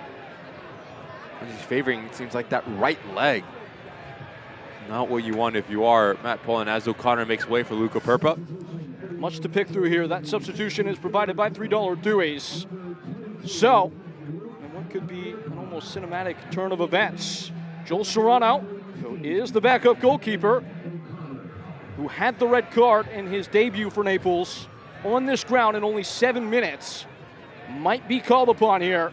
He's favoring, it seems like, that right leg. Not what you want if you are Matt Pullen, as O'Connor makes way for Luca Perpa. Much to pick through here. That substitution is provided by $3 Deweys. So, and what could be an almost cinematic turn of events. Joel Serrano, who is the backup goalkeeper, who had the red card in his debut for Naples on this ground in only 7 minutes, might be called upon here.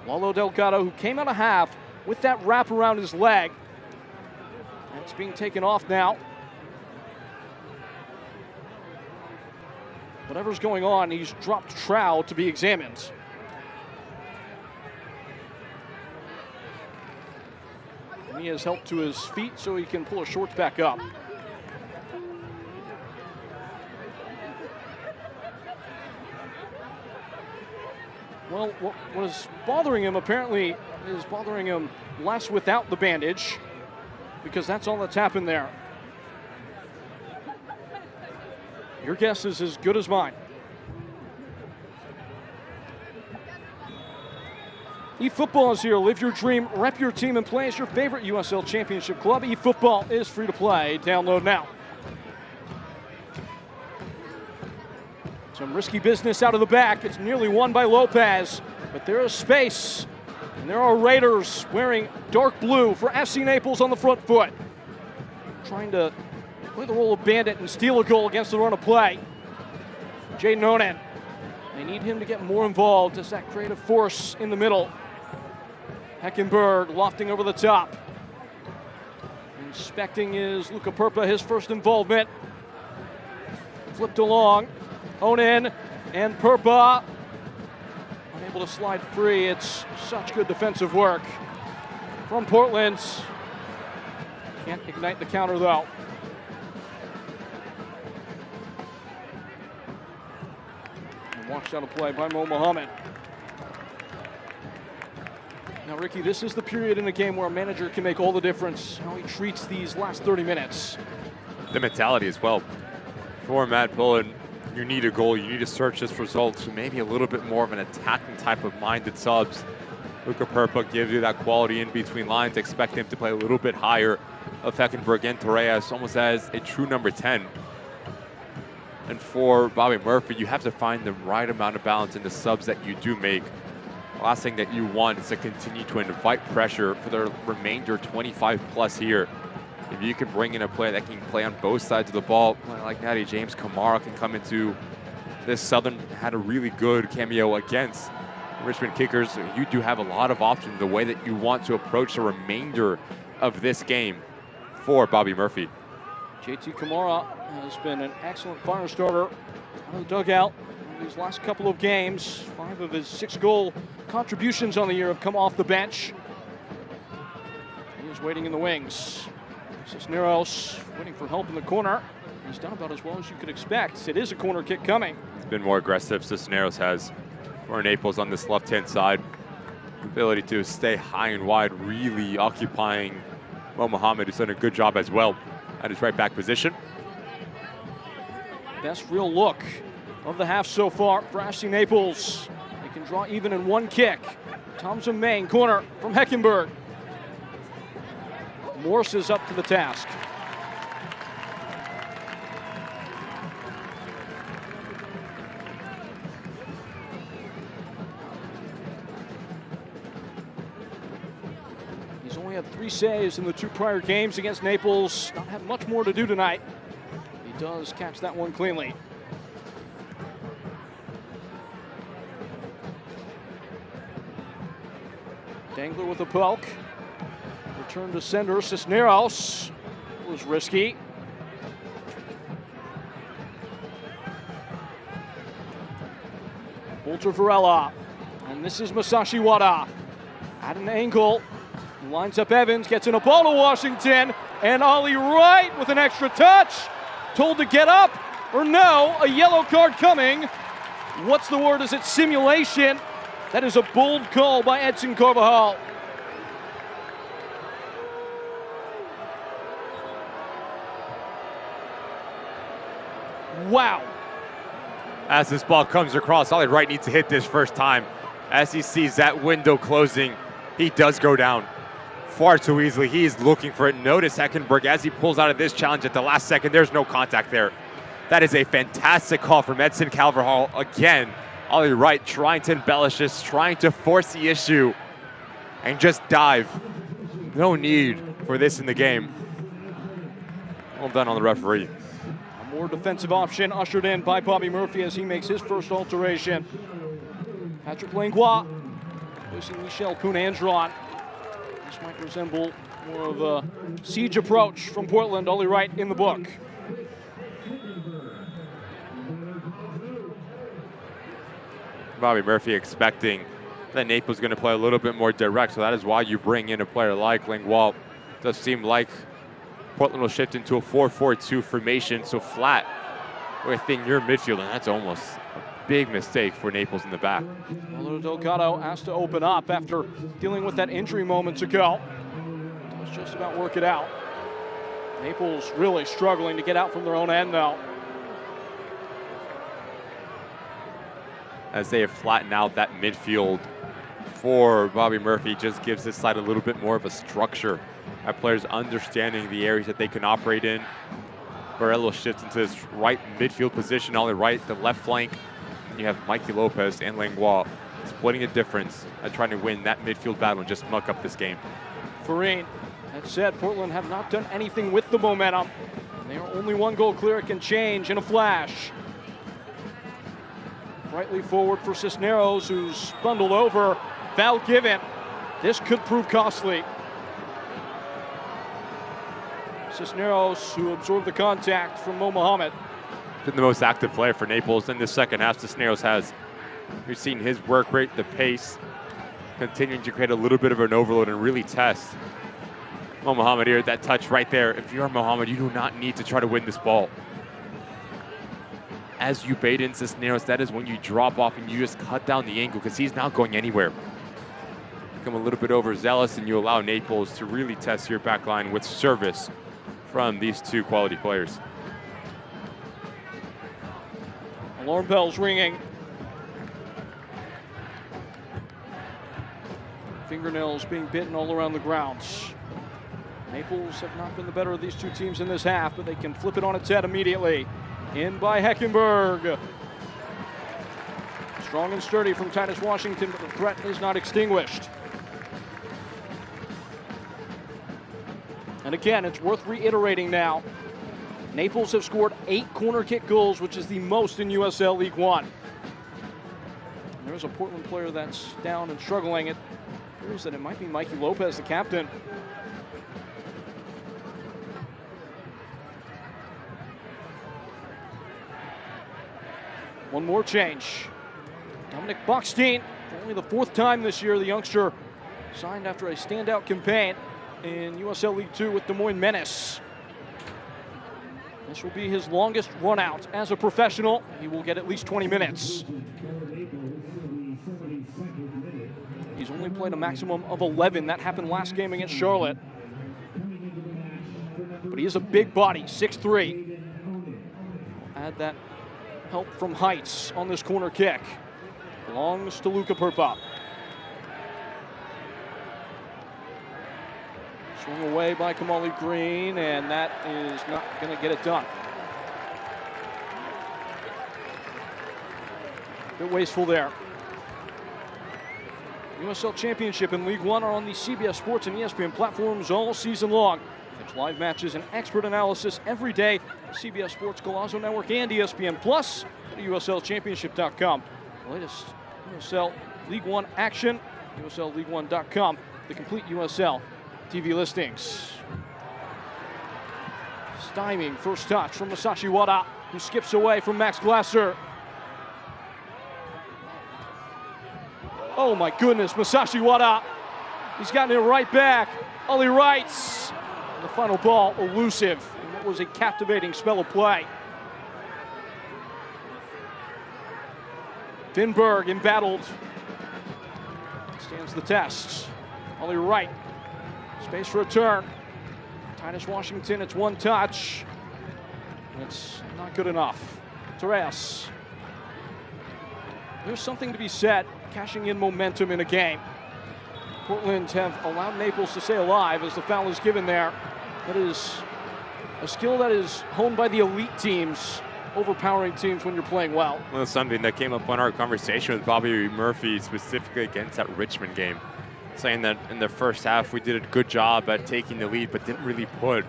Lalo Delgado, who came out of half with that wrap around his leg. And it's being taken off now. Whatever's going on, he's dropped trowel to be examined. He has helped to his feet so he can pull his shorts back up. Well, what was bothering him apparently is bothering him less without the bandage, because that's all that's happened there. Your guess is as good as mine. eFootball is here. Live your dream, rep your team, and play as your favorite USL Championship club. eFootball is free to play. Download now. Some risky business out of the back. It's nearly won by Lopez, but there is space. And there are Raiders wearing dark blue for SC Naples on the front foot. Trying to play the role of bandit and steal a goal against the run of play. Jaden Onan. They need him to get more involved as that creative force in the middle. Heckenberg lofting over the top. Inspecting is Luca Purpa, his first involvement. Flipped along. Onan and Purpa unable to slide free. It's such good defensive work from Portland. Can't ignite the counter though. And watched out of play by Mo Mohammed. Now, Ricky, this is the period in a game where a manager can make all the difference, how he treats these last 30 minutes. The mentality as well. For Matt Pullen, you need a goal, you need to search this result, so maybe a little bit more of an attacking type of minded subs. Luca Purpa gives you that quality in between lines. Expect him to play a little bit higher of Heckenberg and Torres, almost as a true number 10. And for Bobby Murphy, you have to find the right amount of balance in the subs that you do make. The last thing that you want is to continue to invite pressure for the remainder 25 plus here. If you can bring in a player that can play on both sides of the ball, like Natty James, Kamara can come into this. Southern had a really good cameo against Richmond Kickers. You do have a lot of options the way that you want to approach the remainder of this game for Bobby Murphy. JT Kamara has been an excellent fire starter out of the dugout in these last couple of games. 5 of his 6 goal contributions on the year have come off the bench. He is waiting in the wings. Cisneros waiting for help in the corner. He's done about as well as you could expect. It is a corner kick coming. It's been more aggressive, Cisneros has, for Naples on this left-hand side. Ability to stay high and wide, really occupying Mo Mohammed, who's done a good job as well at his right back position. Best real look of the half so far for SC Naples. They can draw even in one kick. Thompson Main, corner from Heckenberg. Morse is up to the task. He's only had 3 saves in the 2 prior games against Naples. Not had much more to do tonight. He does catch that one cleanly. Dangler with a poke. Return to sender, Cisneros. It was risky. Walter Varela. And this is Masashi Wada. At an angle. Lines up Evans, gets in a ball to Washington. And Ollie Wright with an extra touch. Told to get up, or no, a yellow card coming. What's the word? Is it simulation? That is a bold call by Edson Carvajal. Wow. As this ball comes across, Ollie Wright needs to hit this first time. As he sees that window closing, he does go down far too easily. He is looking for it. Notice Heckenberg as he pulls out of this challenge at the last second. There's no contact there. That is a fantastic call from Edson Carvajal again. Ollie Wright trying to embellish this, trying to force the issue and just dive. No need for this in the game. Well done on the referee. A more defensive option ushered in by Bobby Murphy as he makes his first alteration. Patrick Langlois facing Michel Poon-Andron. This might resemble more of a siege approach from Portland. Ollie Wright in the book. Bobby Murphy expecting that Naples is going to play a little bit more direct, so that is why you bring in a player like Langlois Does seem like Portland will shift into a 4-4-2 formation, so flat within your midfield, and that's almost a big mistake for Naples in the back. Although Delgado has to open up after dealing with that injury moments ago. Does just about work it out. Naples really struggling to get out from their own end though. As they have flattened out that midfield for Bobby Murphy, just gives this side a little bit more of a structure. Our players understanding the areas that they can operate in. Barello shifts into this right midfield position on the right, the left flank. And you have Mikey Lopez and Langlois splitting a difference and trying to win that midfield battle and just muck up this game. Farine, that said, Portland have not done anything with the momentum. They are only one goal clear. It can change in a flash. Brightly forward for Cisneros, who's bundled over. Foul given. This could prove costly. Cisneros, who absorbed the contact from Mo Mohammed. Been the most active player for Naples in the second half. Cisneros has. We've seen his work rate, the pace, continuing to create a little bit of an overload and really test Mo Mohammed here. That touch right there. If you're Mohammed, you do not need to try to win this ball. As you bait in Cisneros, that is when you drop off and you just cut down the angle because he's not going anywhere. Become a little bit overzealous and you allow Naples to really test your back line with service from these two quality players. Alarm bells ringing. Fingernails being bitten all around the grounds. Naples have not been the better of these two teams in this half, but they can flip it on its head immediately. In by Heckenberg. Strong and sturdy from Titus Washington, but the threat is not extinguished. And again, it's worth reiterating now. Naples have scored 8 corner kick goals, which is the most in USL League One. And there's a Portland player that's down and struggling. It appears that it might be Mikey Lopez, the captain. One more change. Dominic Bockstein, for only the 4th time this year, the youngster signed after a standout campaign in USL League Two with Des Moines Menace. This will be his longest run out as a professional. He will get at least 20 minutes. He's only played a maximum of 11. That happened last game against Charlotte. But he is a big body, 6'3". Add that help from Heights on this corner kick. Belongs to Luca Perpa. Swung away by Kamali Green, and that is not going to get it done. Bit wasteful there. USL Championship and League One are on the CBS Sports and ESPN platforms all season long. Catch live matches and expert analysis every day. CBS Sports, Golazo Network, and ESPN Plus at USLChampionship.com. The latest USL League One action, USLLeague1.com. The complete USL TV listings. Styming first touch from Masashi Wada, who skips away from Max Glasser. Oh my goodness, Masashi Wada. He's gotten it right back. Ollie Wrights. The final ball elusive. And it was a captivating spell of play. Finberg embattled. Stands the test. Ollie Wright. Space for a turn. Titus Washington, it's one touch. It's not good enough. Torres. There's something to be said, cashing in momentum in a game. Portland have allowed Naples to stay alive as the foul is given there. That is a skill that is honed by the elite teams, overpowering teams when you're playing well. Well, something that came up on our conversation with Bobby Murphy, specifically against that Richmond game, saying that in the first half we did a good job at taking the lead, but didn't really put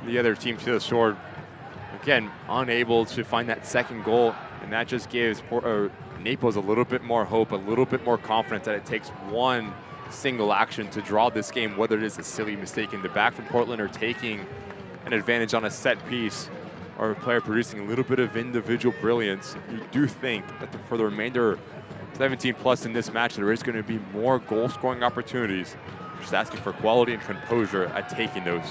the other team to the sword. Again, unable to find that second goal, and that just gives Naples a little bit more hope, a little bit more confidence that it takes one single action to draw this game, whether it is a silly mistake in the back from Portland or taking an advantage on a set piece or a player producing a little bit of individual brilliance. You do think that for the remainder 17 plus in this match, there is going to be more goal scoring opportunities Just asking for quality and composure at taking those.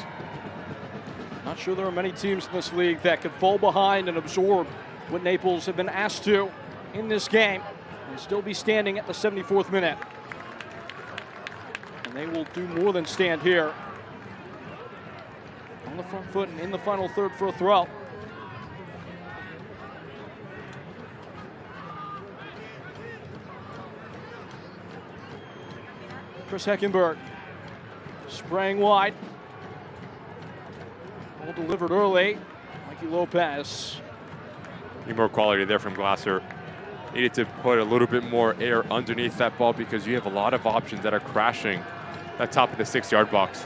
Not sure there are many teams in this league that could fall behind and absorb what Naples have been asked to in this game and still be standing at the 74th minute. And they will do more than stand here. On the front foot and in the final third for a throw. Chris Heckenberg spraying wide. Ball delivered early. Mikey Lopez. Need more quality there from Glasser. Needed to put a little bit more air underneath that ball because you have a lot of options that are crashing that top of the 6-yard box.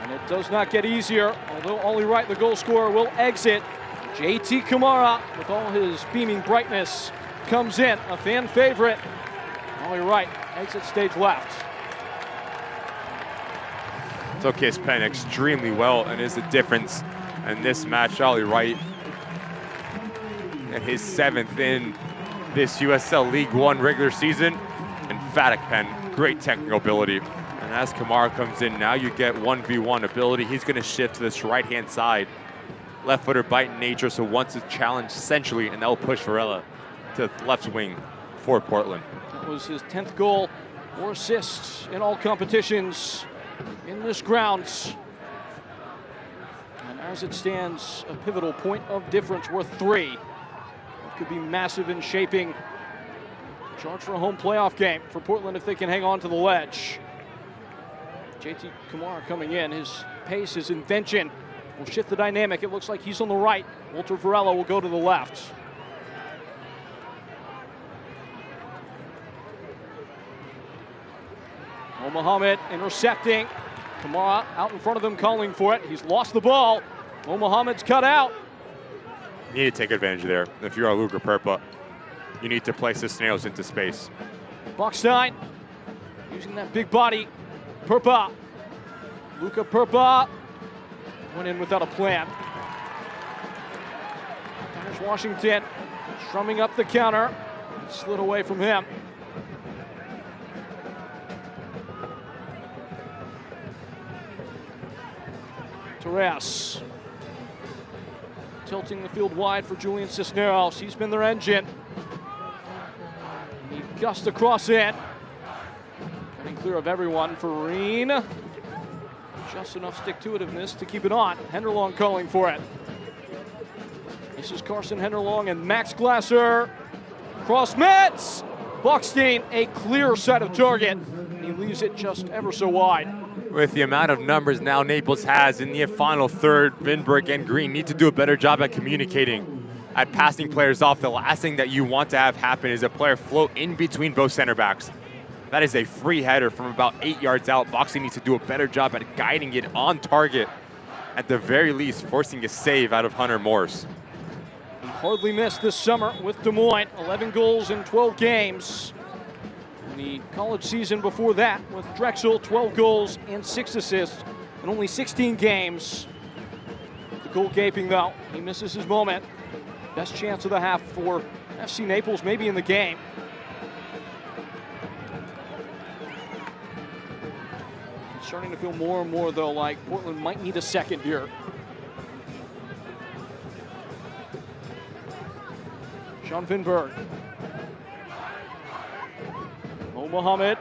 And it does not get easier, although Ollie Wright, the goal scorer, will exit. JT Kamara, with all his beaming brightness, comes in, a fan favorite. Ollie Wright exits stage left. Took his pen extremely well and is the difference in this match. Ollie Wright, and his 7th in this USL League One regular season. Emphatic pen, great technical ability. And as Kamara comes in, now you get 1v1 ability. He's going to shift to this right-hand side. Left footer bite in nature, so wants to challenge centrally, and that will push Varela to left wing for Portland. That was his 10th goal or assist in all competitions in this grounds. And as it stands, a pivotal point of difference worth 3. It could be massive in shaping. Charge for a home playoff game for Portland if they can hang on to the ledge. JT Kamara coming in. His pace, his invention will shift the dynamic. It looks like he's on the right. Walter Varela will go to the left. Mohamed intercepting. Kamara out in front of them calling for it. He's lost the ball. Mohamed's cut out. You need to take advantage there. If you're Luka Perpa, you need to place the snails into space. Boxstein using that big body. Perpa. Luka Perpa went in without a plan. There's Washington strumming up the counter. Slid away from him. Torres tilting the field wide for Julian Cisneros. He's been their engine. He gusts across it. Getting clear of everyone for Reen. Just enough stick-to-itiveness to keep it on. Henderlong calling for it. This is Carson Henderlong and Max Glasser. Cross Metz. Buckstein, a clear set of target. He leaves it just ever so wide. With the amount of numbers now Naples has in the final third, Vinberg and Green need to do a better job at communicating, at passing players off. The last thing that you want to have happen is a player float in between both center backs. That is a free header from about 8 yards out. Boxing needs to do a better job at guiding it on target. At the very least, forcing a save out of Hunter Morse. He hardly missed this summer with Des Moines. 11 goals in 12 games. The college season before that with Drexel, 12 goals and 6 assists in only 16 games. The goal gaping though, he misses his moment. Best chance of the half for FC Naples, maybe in the game. It's starting to feel more and more though like Portland might need a second here. Sean Vinberg. Mohamed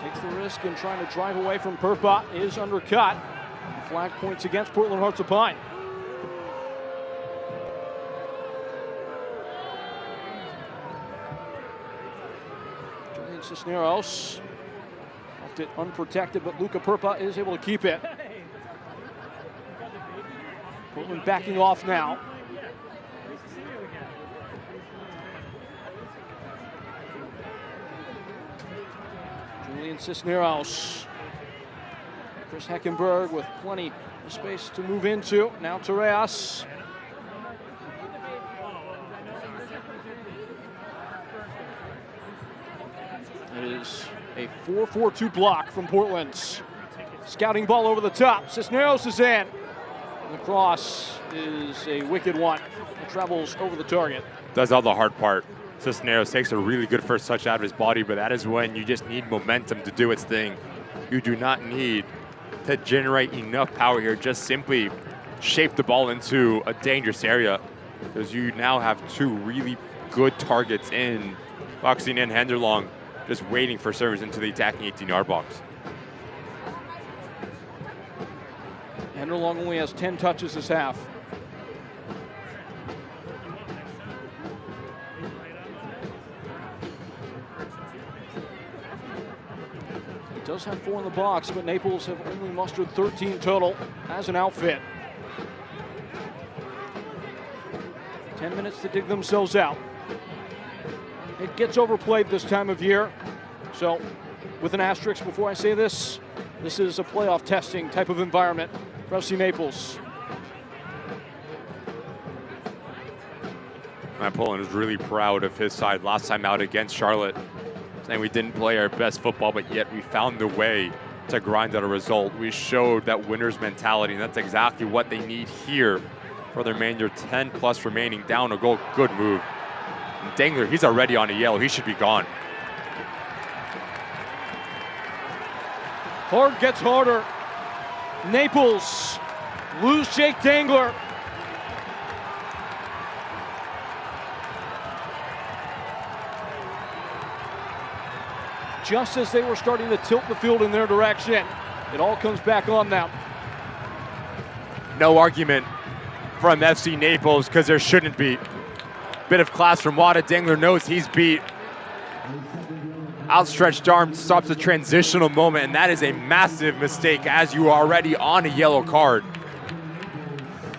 takes the risk in trying to drive away from Perpa, is undercut. The flag points against Portland Hearts of Pine. Julian Cisneros left it unprotected, but Luka Perpa is able to keep it. Portland backing off now. Julian Cisneros. Chris Heckenberg with plenty of space to move into. Now Torres. It is a 4-4-2 block from Portland's. Scouting ball over the top. Cisneros is in. And the cross is a wicked one. It travels over the target. Does all the hard part. Cisneros takes a really good first touch out of his body, but that is when you just need momentum to do its thing. You do not need to generate enough power here. Just simply shape the ball into a dangerous area, because you now have two really good targets in Boxing and Henderlong, just waiting for service into the attacking 18-yard box. Henderlong only has 10 touches this half. He does have 4 in the box, but Naples have only mustered 13 total as an outfit. 10 minutes to dig themselves out. It gets overplayed this time of year. So, with an asterisk before I say this, this is a playoff testing type of environment for FC Naples. Matt Pullen is really proud of his side last time out against Charlotte, saying we didn't play our best football, but yet we found a way to grind out a result. We showed that winner's mentality, and that's exactly what they need here for their remainder. 10 plus remaining, down a goal, good move. And Dangler, he's already on a yellow, he should be gone. Hard gets harder. Naples lose Jake Dangler. Just as they were starting to tilt the field in their direction, it all comes back on them. No argument from FC Naples, because there shouldn't be. Bit of class from Wada. Dangler knows he's beat. Outstretched arm stops a transitional moment, and that is a massive mistake as you are already on a yellow card.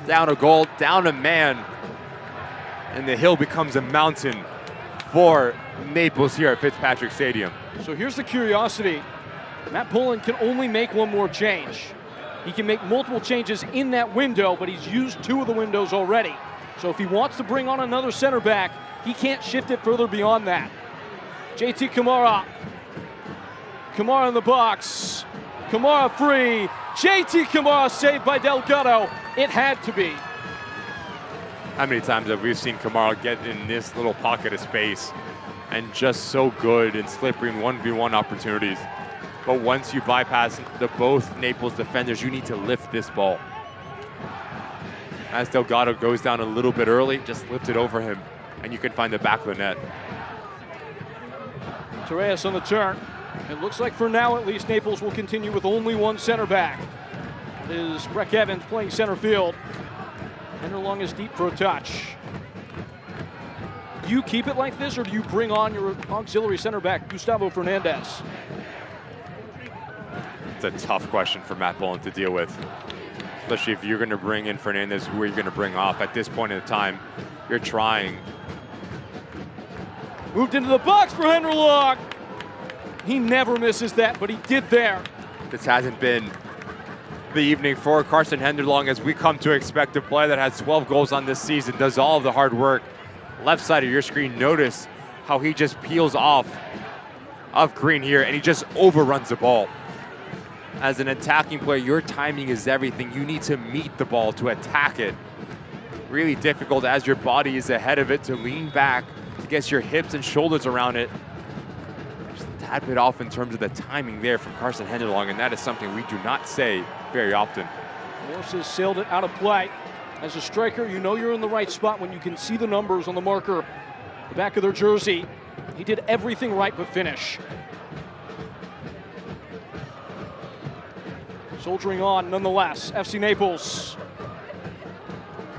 Down a goal, down a man, and the hill becomes a mountain for Naples here at Fitzpatrick Stadium. So here's the curiosity. Matt Pullen can only make one more change. He can make multiple changes in that window, but he's used 2 of the windows already. So if he wants to bring on another center back, he can't shift it further beyond that. JT Kamara. Kamara in the box. Kamara free. JT Kamara saved by Delgado. It had to be. How many times have we seen Kamara get in this little pocket of space and just so good in slippery 1v1 opportunities? But once you bypass the both Naples defenders, you need to lift this ball. As Delgado goes down a little bit early, just lift it over him, and you can find the back of the net. Torres on the turn. It looks like for now, at least, Naples will continue with only one center back. It is Breck Evans playing center field. Henderlong is deep for a touch. Do you keep it like this, or do you bring on your auxiliary center back, Gustavo Fernandez? It's a tough question for Matt Pullen to deal with, especially if you're going to bring in Fernandez. Who are you going to bring off? At this point in the time, you're trying. Moved into the box for Henderlong. He never misses that, but he did there. This hasn't been the evening for Carson Henderlong, as we come to expect a player that has 12 goals on this season, does all of the hard work. Left side of your screen, notice how he just peels off of Green here, and he just overruns the ball. As an attacking player, your timing is everything. You need to meet the ball to attack it. Really difficult as your body is ahead of it to lean back, to get your hips and shoulders around it. Just a tad bit off in terms of the timing there from Carson Henderlong, and that is something we do not say very often. Morse has sailed it out of play. As a striker, you know you're in the right spot when you can see the numbers on the marker, the back of their jersey. He did everything right but finish. Soldiering on nonetheless, FC Naples.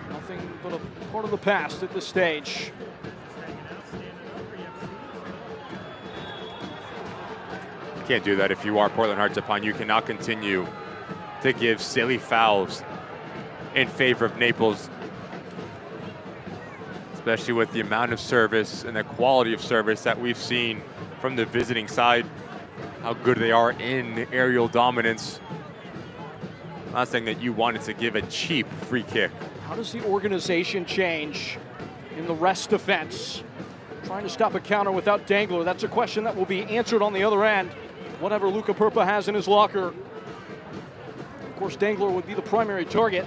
Nothing but a part of the past at this stage. You can't do that if you are Portland Hearts Upon. You cannot continue to give silly fouls in favor of Naples, especially with the amount of service and the quality of service that we've seen from the visiting side, how good they are in aerial dominance. Not saying that you wanted to give a cheap free kick. How does the organization change in the rest defense? Trying to stop a counter without Dangler. That's a question that will be answered on the other end, whatever Luca Purpa has in his locker. Of course, Dangler would be the primary target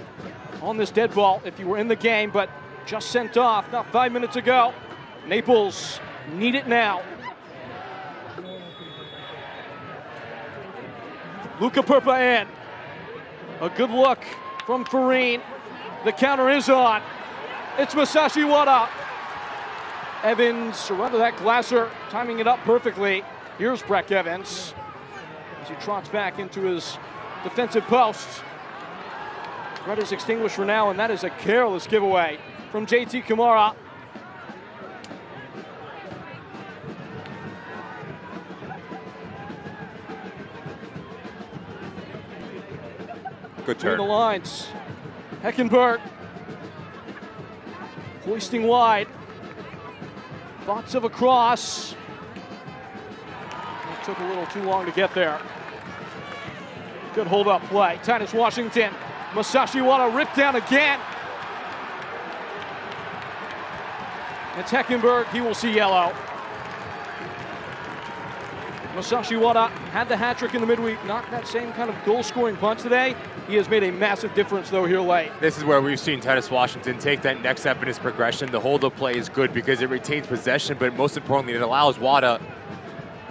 on this dead ball if he were in the game, but just sent off not 5 minutes ago. Naples need it now. Luca Perpa in. A good look from Farine. The counter is on. It's Masashi Wada. Evans, or rather that Glasser, timing it up perfectly. Here's Breck Evans as he trots back into his defensive post. Threat is extinguished for now, and that is a careless giveaway from JT Kamara. Good Between turn. the lines. Heckenberg hoisting wide. Thoughts of a cross. It took a little too long to get there. Good hold-up play. Titus Washington. Masashi Wada ripped down again. It's Heckenberg. He will see yellow. Masashi Wada had the hat trick in the midweek. Not that same kind of goal-scoring punch today. He has made a massive difference, though, here late. This is where we've seen Titus Washington take that next step in his progression. The hold-up play is good because it retains possession, but most importantly, it allows Wada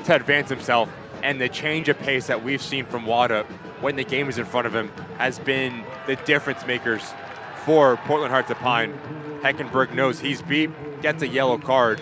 to advance himself. And the change of pace that we've seen from Wada when the game is in front of him has been the difference makers for Portland Hearts of Pine. Heckenberg knows he's beat, gets a yellow card.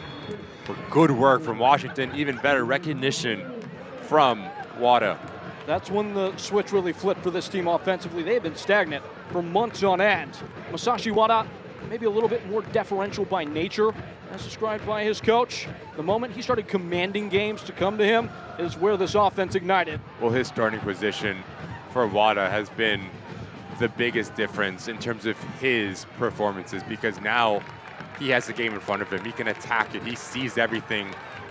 For good work from Washington, even better recognition from Wada. That's when the switch really flipped for this team offensively. They have been stagnant for months on end. Masashi Wada, maybe a little bit more deferential by nature, as described by his coach. The moment he started commanding games to come to him is where this offense ignited. Well, his starting position for Wada has been the biggest difference in terms of his performances, because now he has the game in front of him. He can attack it. He sees everything,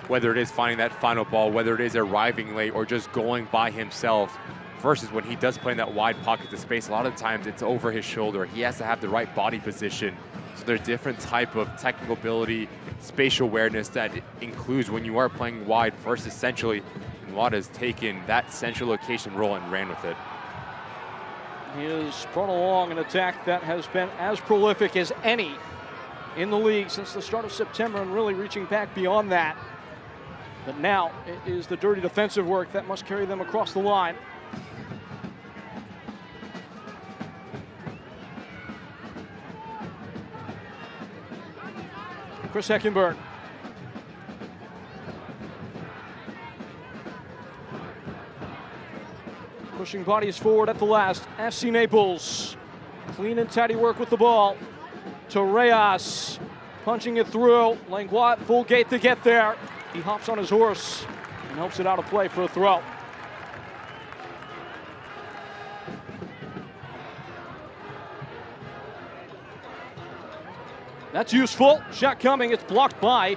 whether it is finding that final ball, whether it is arriving late, or just going by himself. Versus when he does play in that wide pocket of space, a lot of times it's over his shoulder. He has to have the right body position. So there's different type of technical ability, spatial awareness that includes when you are playing wide versus centrally. And Wada's taken that central location role and ran with it. He has brought along an attack that has been as prolific as any in the league since the start of September, and really reaching back beyond that. But now it is the dirty defensive work that must carry them across the line. Chris Heckenberg. Pushing bodies forward at the last. FC Naples. Clean and tidy work with the ball. Torreas punching it through. Langlois full gate to get there. He hops on his horse and helps it out of play for a throw. That's useful. Shot coming. It's blocked by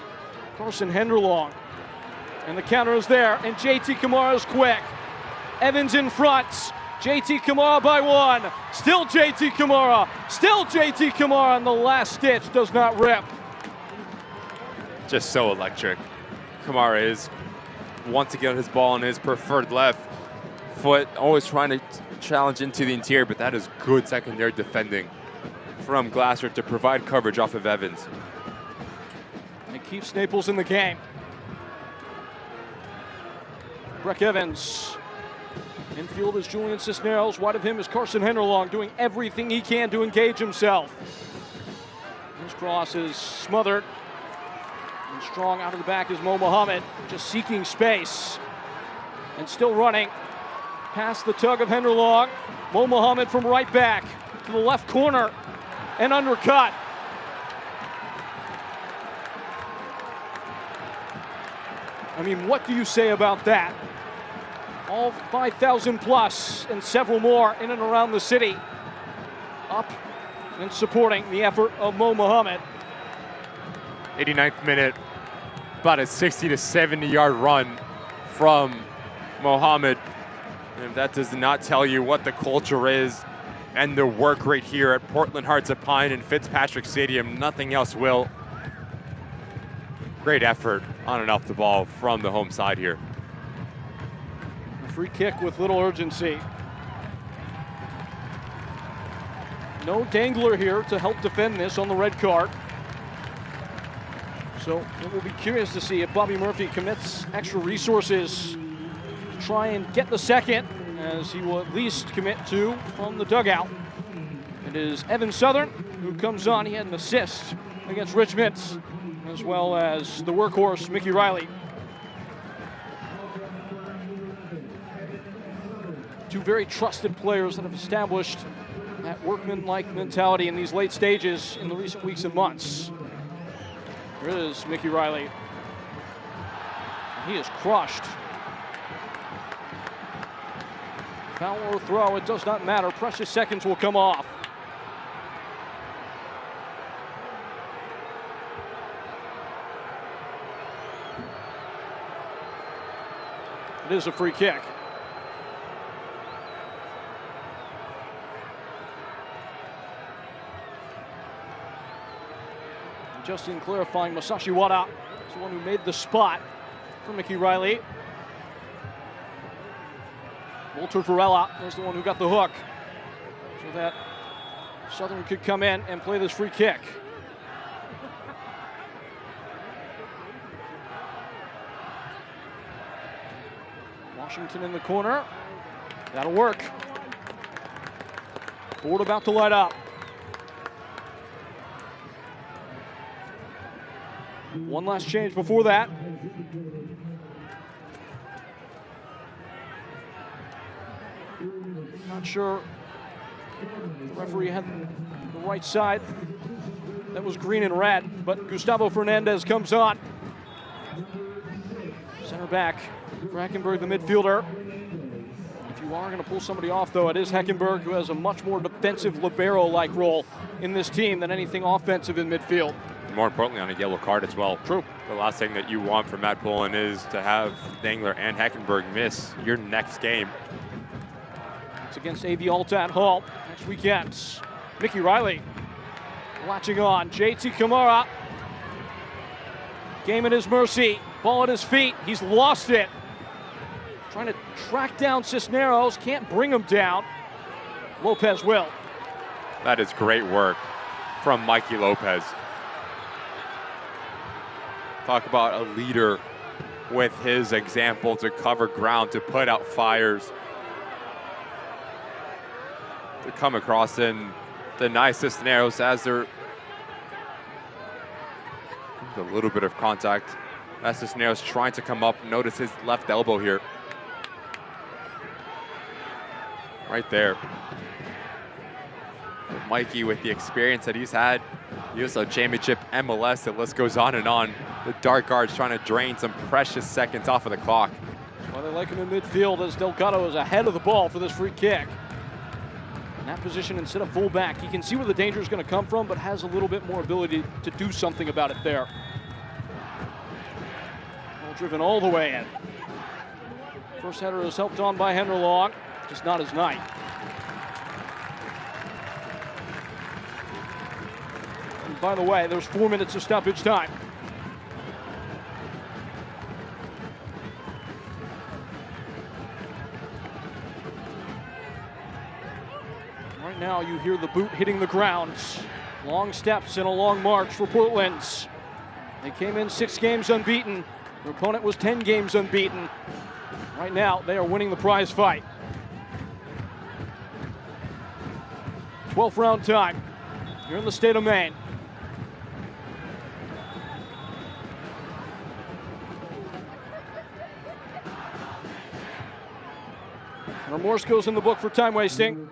Carson Henderlong. And the counter is there. And JT Kamara is quick. Evans in front. JT Kamara by one. Still JT Kamara. Still JT Kamara. And the last stitch does not rip. Just so electric. Kamara is once again his ball on his preferred left foot, always trying to challenge into the interior, but that is good secondary defending from Glasser to provide coverage off of Evans. It keeps Naples in the game. Breck Evans. Infield is Julian Cisneros. Wide of him is Carson Henderlong, doing everything he can to engage himself. His cross is smothered. And strong out of the back is Mo Mohammed, just seeking space. And still running past the tug of Henderlong. Mo Mohammed from right back to the left corner. And undercut. I mean, what do you say about that? All 5,000 plus and several more in and around the city up and supporting the effort of Mo Mohammed. 89th minute, about a 60 to 70 yard run from Mohammed. And if that does not tell you what the culture is and the work rate here at Portland Hearts of Pine and Fitzpatrick Stadium, nothing else will. Great effort on and off the ball from the home side here. A free kick with little urgency. No dangler here to help defend this on the red card. So it will be curious to see if Bobby Murphy commits extra resources to try and get the second, as he will at least commit 2 from the dugout. It is Evan Southern who comes on. He had an assist against Richmond, as well as the workhorse, Mickey Riley. 2 very trusted players that have established that workman-like mentality in these late stages in the recent weeks and months. Here is Mickey Riley. He is crushed. Foul or throw, it does not matter. Precious seconds will come off. It is a free kick. Justin clarifying, Masashi Wada is the one who made the spot for Mickey Riley. Walter Varela is the one who got the hook, so that Southern could come in and play this free kick. Washington in the corner. That'll work. Board about to light up. One last change before that. Not sure the referee had the right side. That was green and red, but Gustavo Fernandez comes on. Center back for Heckenberg, the midfielder. If you are going to pull somebody off, though, it is Heckenberg, who has a much more defensive libero-like role in this team than anything offensive in midfield. More importantly, on a yellow card as well. True. The last thing that you want from Matt Pullen is to have Dangler and Heckenberg miss your next game. It's against AV Alta at home next weekend. Mickey Riley latching on. JT Kamara. Game at his mercy. Ball at his feet. He's lost it. Trying to track down Cisneros. Can't bring him down. Lopez will. That is great work from Mikey Lopez. Talk about a leader with his example to cover ground, to put out fires, to come across and deny Cisneros as there a little bit of contact. As Cisneros trying to come up. Notice his left elbow here. Right there. Mikey, with the experience that he's had, USL Championship, MLS, the list goes on and on. The dark guard's trying to drain some precious seconds off of the clock. That's why they like him in midfield, as Delgado is ahead of the ball for this free kick. In that position, instead of fullback, he can see where the danger is going to come from, but has a little bit more ability to do something about it there. Ball driven all the way in. First header is helped on by Henry Long, just not his night. And by the way, there's 4 minutes of stoppage time. Right now you hear the boot hitting the ground. Long steps and a long march for Portland. They came in 6 games unbeaten. Their opponent was 10 games unbeaten. Right now they are winning the prize fight. 12th round time here in the state of Maine. Remorse goes in the book for time wasting.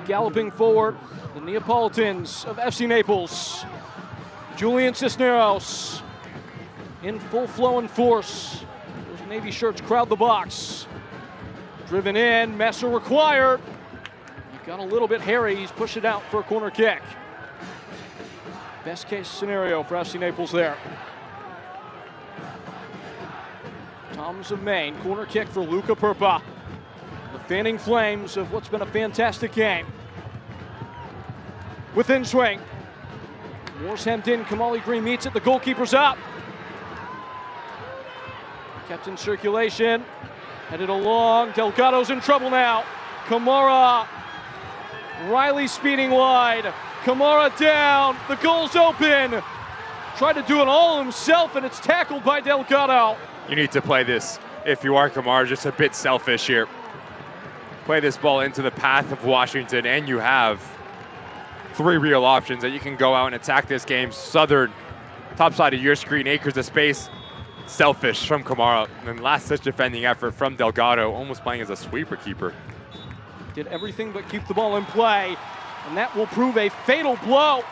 Galloping forward, the Neapolitans of FC Naples. Julian Cisneros in full flow and force. Those Navy shirts crowd the box. Driven in, Messer required. He got a little bit hairy, he's pushed it out for a corner kick. Best case scenario for FC Naples there. Toms of Maine, corner kick for Luca Perpa. The fanning flames of what's been a fantastic game. Within swing. Moore's hemmed in, Kamali Green meets it, the goalkeeper's up. Kept in circulation, headed along, Delgado's in trouble now. Kamara. Riley speeding wide. Kamara down. The goal's open. Tried to do it all himself, and it's tackled by Delgado. You need to play this if you are Kamara, just a bit selfish here. Play this ball into the path of Washington, and you have 3 real options that you can go out and attack this game. Southern, top side of your screen, acres of space. Selfish from Kamara. And then last such defending effort from Delgado, almost playing as a sweeper keeper. Did everything but keep the ball in play, and that will prove a fatal blow.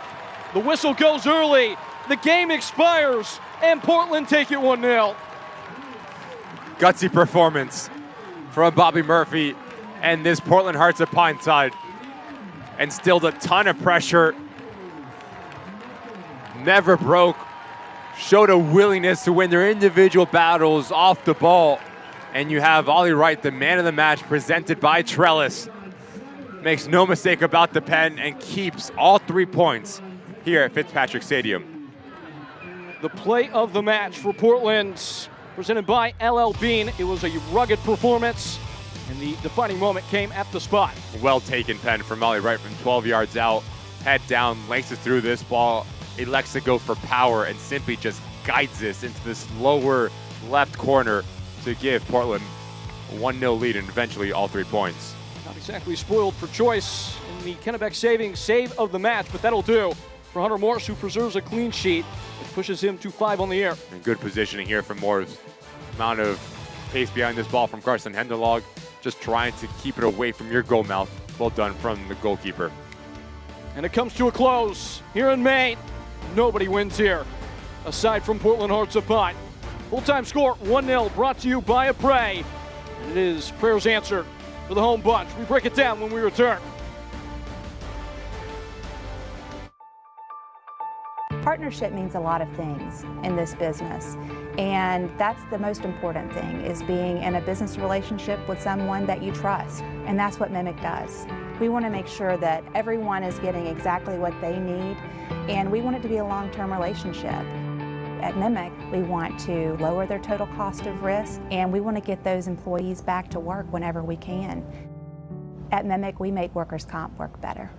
The whistle goes early, the game expires, and Portland take it 1-0. Gutsy performance from Bobby Murphy and this Portland Hearts of Pine side. Instilled a ton of pressure. Never broke. Showed a willingness to win their individual battles off the ball. And you have Ollie Wright, the man of the match, presented by Trellis. Makes no mistake about the pen and keeps all 3 points here at Fitzpatrick Stadium. The play of the match for Portland, presented by LL Bean. It was a rugged performance, and the defining moment came at the spot. Well taken pen from Ollie Wright from 12 yards out. Head down, laces through this ball, elects to go for power and simply just guides this into this lower left corner to give Portland a 1-0 lead and eventually all 3 points. Not exactly spoiled for choice in the Kennebec save of the match, but that'll do for Hunter Morris, who preserves a clean sheet, which pushes him to 5 on the year. And good positioning here from Morris. Amount of pace behind this ball from Carson Henderlog, just trying to keep it away from your goal mouth. Well done from the goalkeeper. And it comes to a close here in Maine. Nobody wins here, aside from Portland Hearts of Pine. Full-time score, 1-0, brought to you by a Prey. And it is prayers answered for the home bunch. We break it down when we return. Partnership means a lot of things in this business, and that's the most important thing, is being in a business relationship with someone that you trust, and that's what Mimic does. We want to make sure that everyone is getting exactly what they need, and we want it to be a long-term relationship. At Mimic, we want to lower their total cost of risk, and we want to get those employees back to work whenever we can. At Mimic, we make workers' comp work better.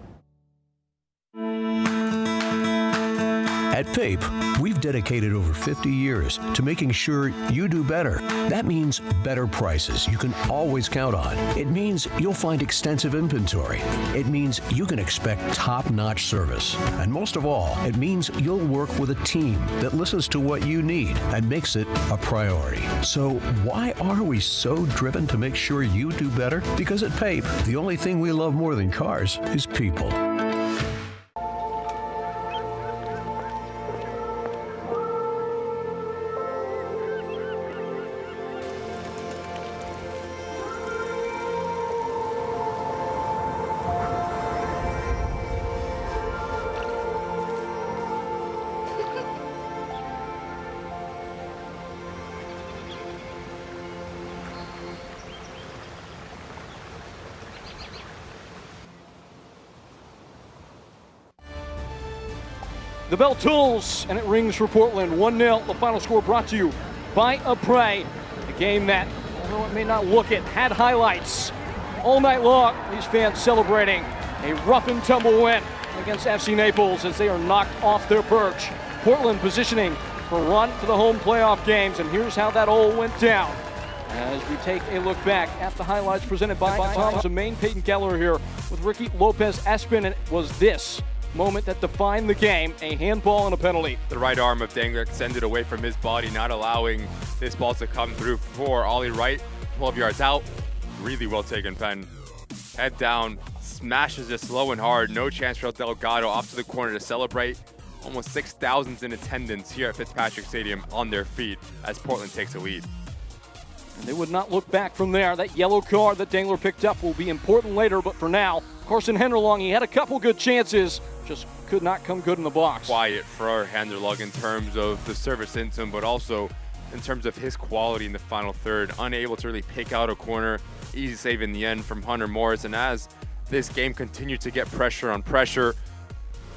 At PAPE, we've dedicated over 50 years to making sure you do better. That means better prices you can always count on. It means you'll find extensive inventory. It means you can expect top-notch service. And most of all, it means you'll work with a team that listens to what you need and makes it a priority. So why are we so driven to make sure you do better? Because at PAPE, the only thing we love more than cars is people. The bell tolls, and it rings for Portland. 1-0, the final score brought to you by a Prey. A game that, although it may not look it, had highlights all night long. These fans celebrating a rough and tumble win against FC Naples as they are knocked off their perch. Portland positioning for a run to the home playoff games, and here's how that all went down. As we take a look back at the highlights presented by Tom's Maine, Peyton Keller here with Ricky Lopez Espin, and it was this moment that defined the game, a handball and a penalty. The right arm of Dangler extended away from his body, not allowing this ball to come through for Ollie Wright. 12 yards out, really well taken pen. Head down, smashes it slow and hard. No chance for Delgado off to the corner to celebrate. Almost 6,000 in attendance here at Fitzpatrick Stadium on their feet as Portland takes a lead. And they would not look back from there. That yellow card that Dangler picked up will be important later, but for now, Carson Henderlong, he had a couple good chances, just could not come good in the box. Quiet for Henderlong in terms of the service into him, but also in terms of his quality in the final third. Unable to really pick out a corner. Easy save in the end from Hunter Morris. And as this game continued to get pressure on pressure,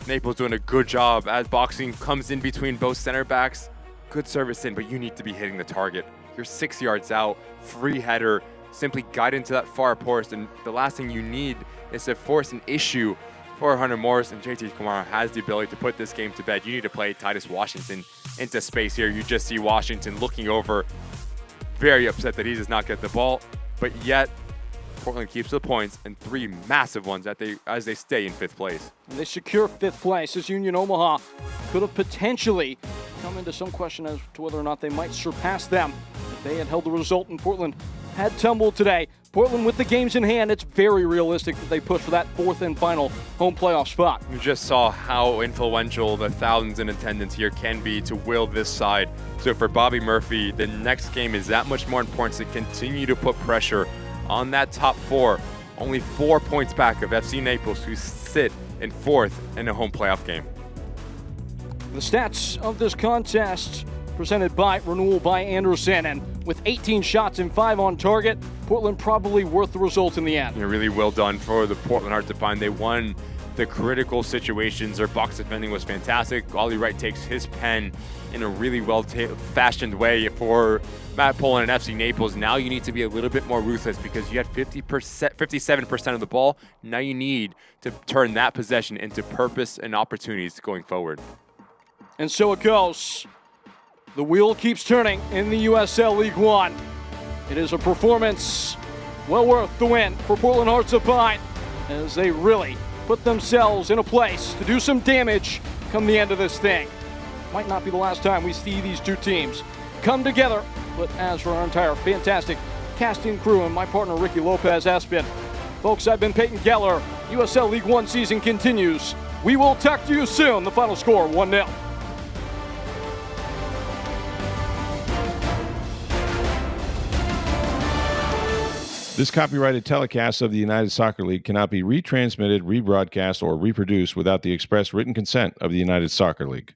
Naples doing a good job as boxing comes in between both center backs. Good service in, but you need to be hitting the target. You're 6 yards out, free header, simply guide into that far post, and the last thing you need is to force an issue for Hunter Morris, and JT Kamara has the ability to put this game to bed. You need to play Titus Washington into space here. You just see Washington looking over, very upset that he does not get the ball, but yet Portland keeps the points and 3 massive ones as they stay in 5th place. And they secure 5th place as Union Omaha could have potentially come into some question as to whether or not they might surpass them if they had held the result, and Portland had tumbled today. Portland with the games in hand, it's very realistic that they push for that 4th and final home playoff spot. You just saw how influential the thousands in attendance here can be to will this side. So for Bobby Murphy, the next game is that much more important to continue to put pressure on that top 4. Only 4 points back of FC Naples, who sit in 4th in a home playoff game. The stats of this contest presented by Renewal by Anderson, and with 18 shots and 5 on target, Portland probably worth the result in the end. Yeah, really well done for the Portland Hearts of Pine. They won the critical situations. Their box defending was fantastic. Ollie Wright takes his pen in a really well-fashioned way for Matt Poland and FC Naples. Now you need to be a little bit more ruthless because you had 57% of the ball. Now you need to turn that possession into purpose and opportunities going forward. And so it goes. The wheel keeps turning in the USL League One. It is a performance well worth the win for Portland Hearts of Pine as they really put themselves in a place to do some damage come the end of this thing. Might not be the last time we see these two teams come together, but as for our entire fantastic casting crew and my partner Ricky Lopez has been, folks, I've been Peyton Geller. USL League One season continues. We will talk to you soon. The final score, 1-0. This copyrighted telecast of the United Soccer League cannot be retransmitted, rebroadcast, or reproduced without the express written consent of the United Soccer League.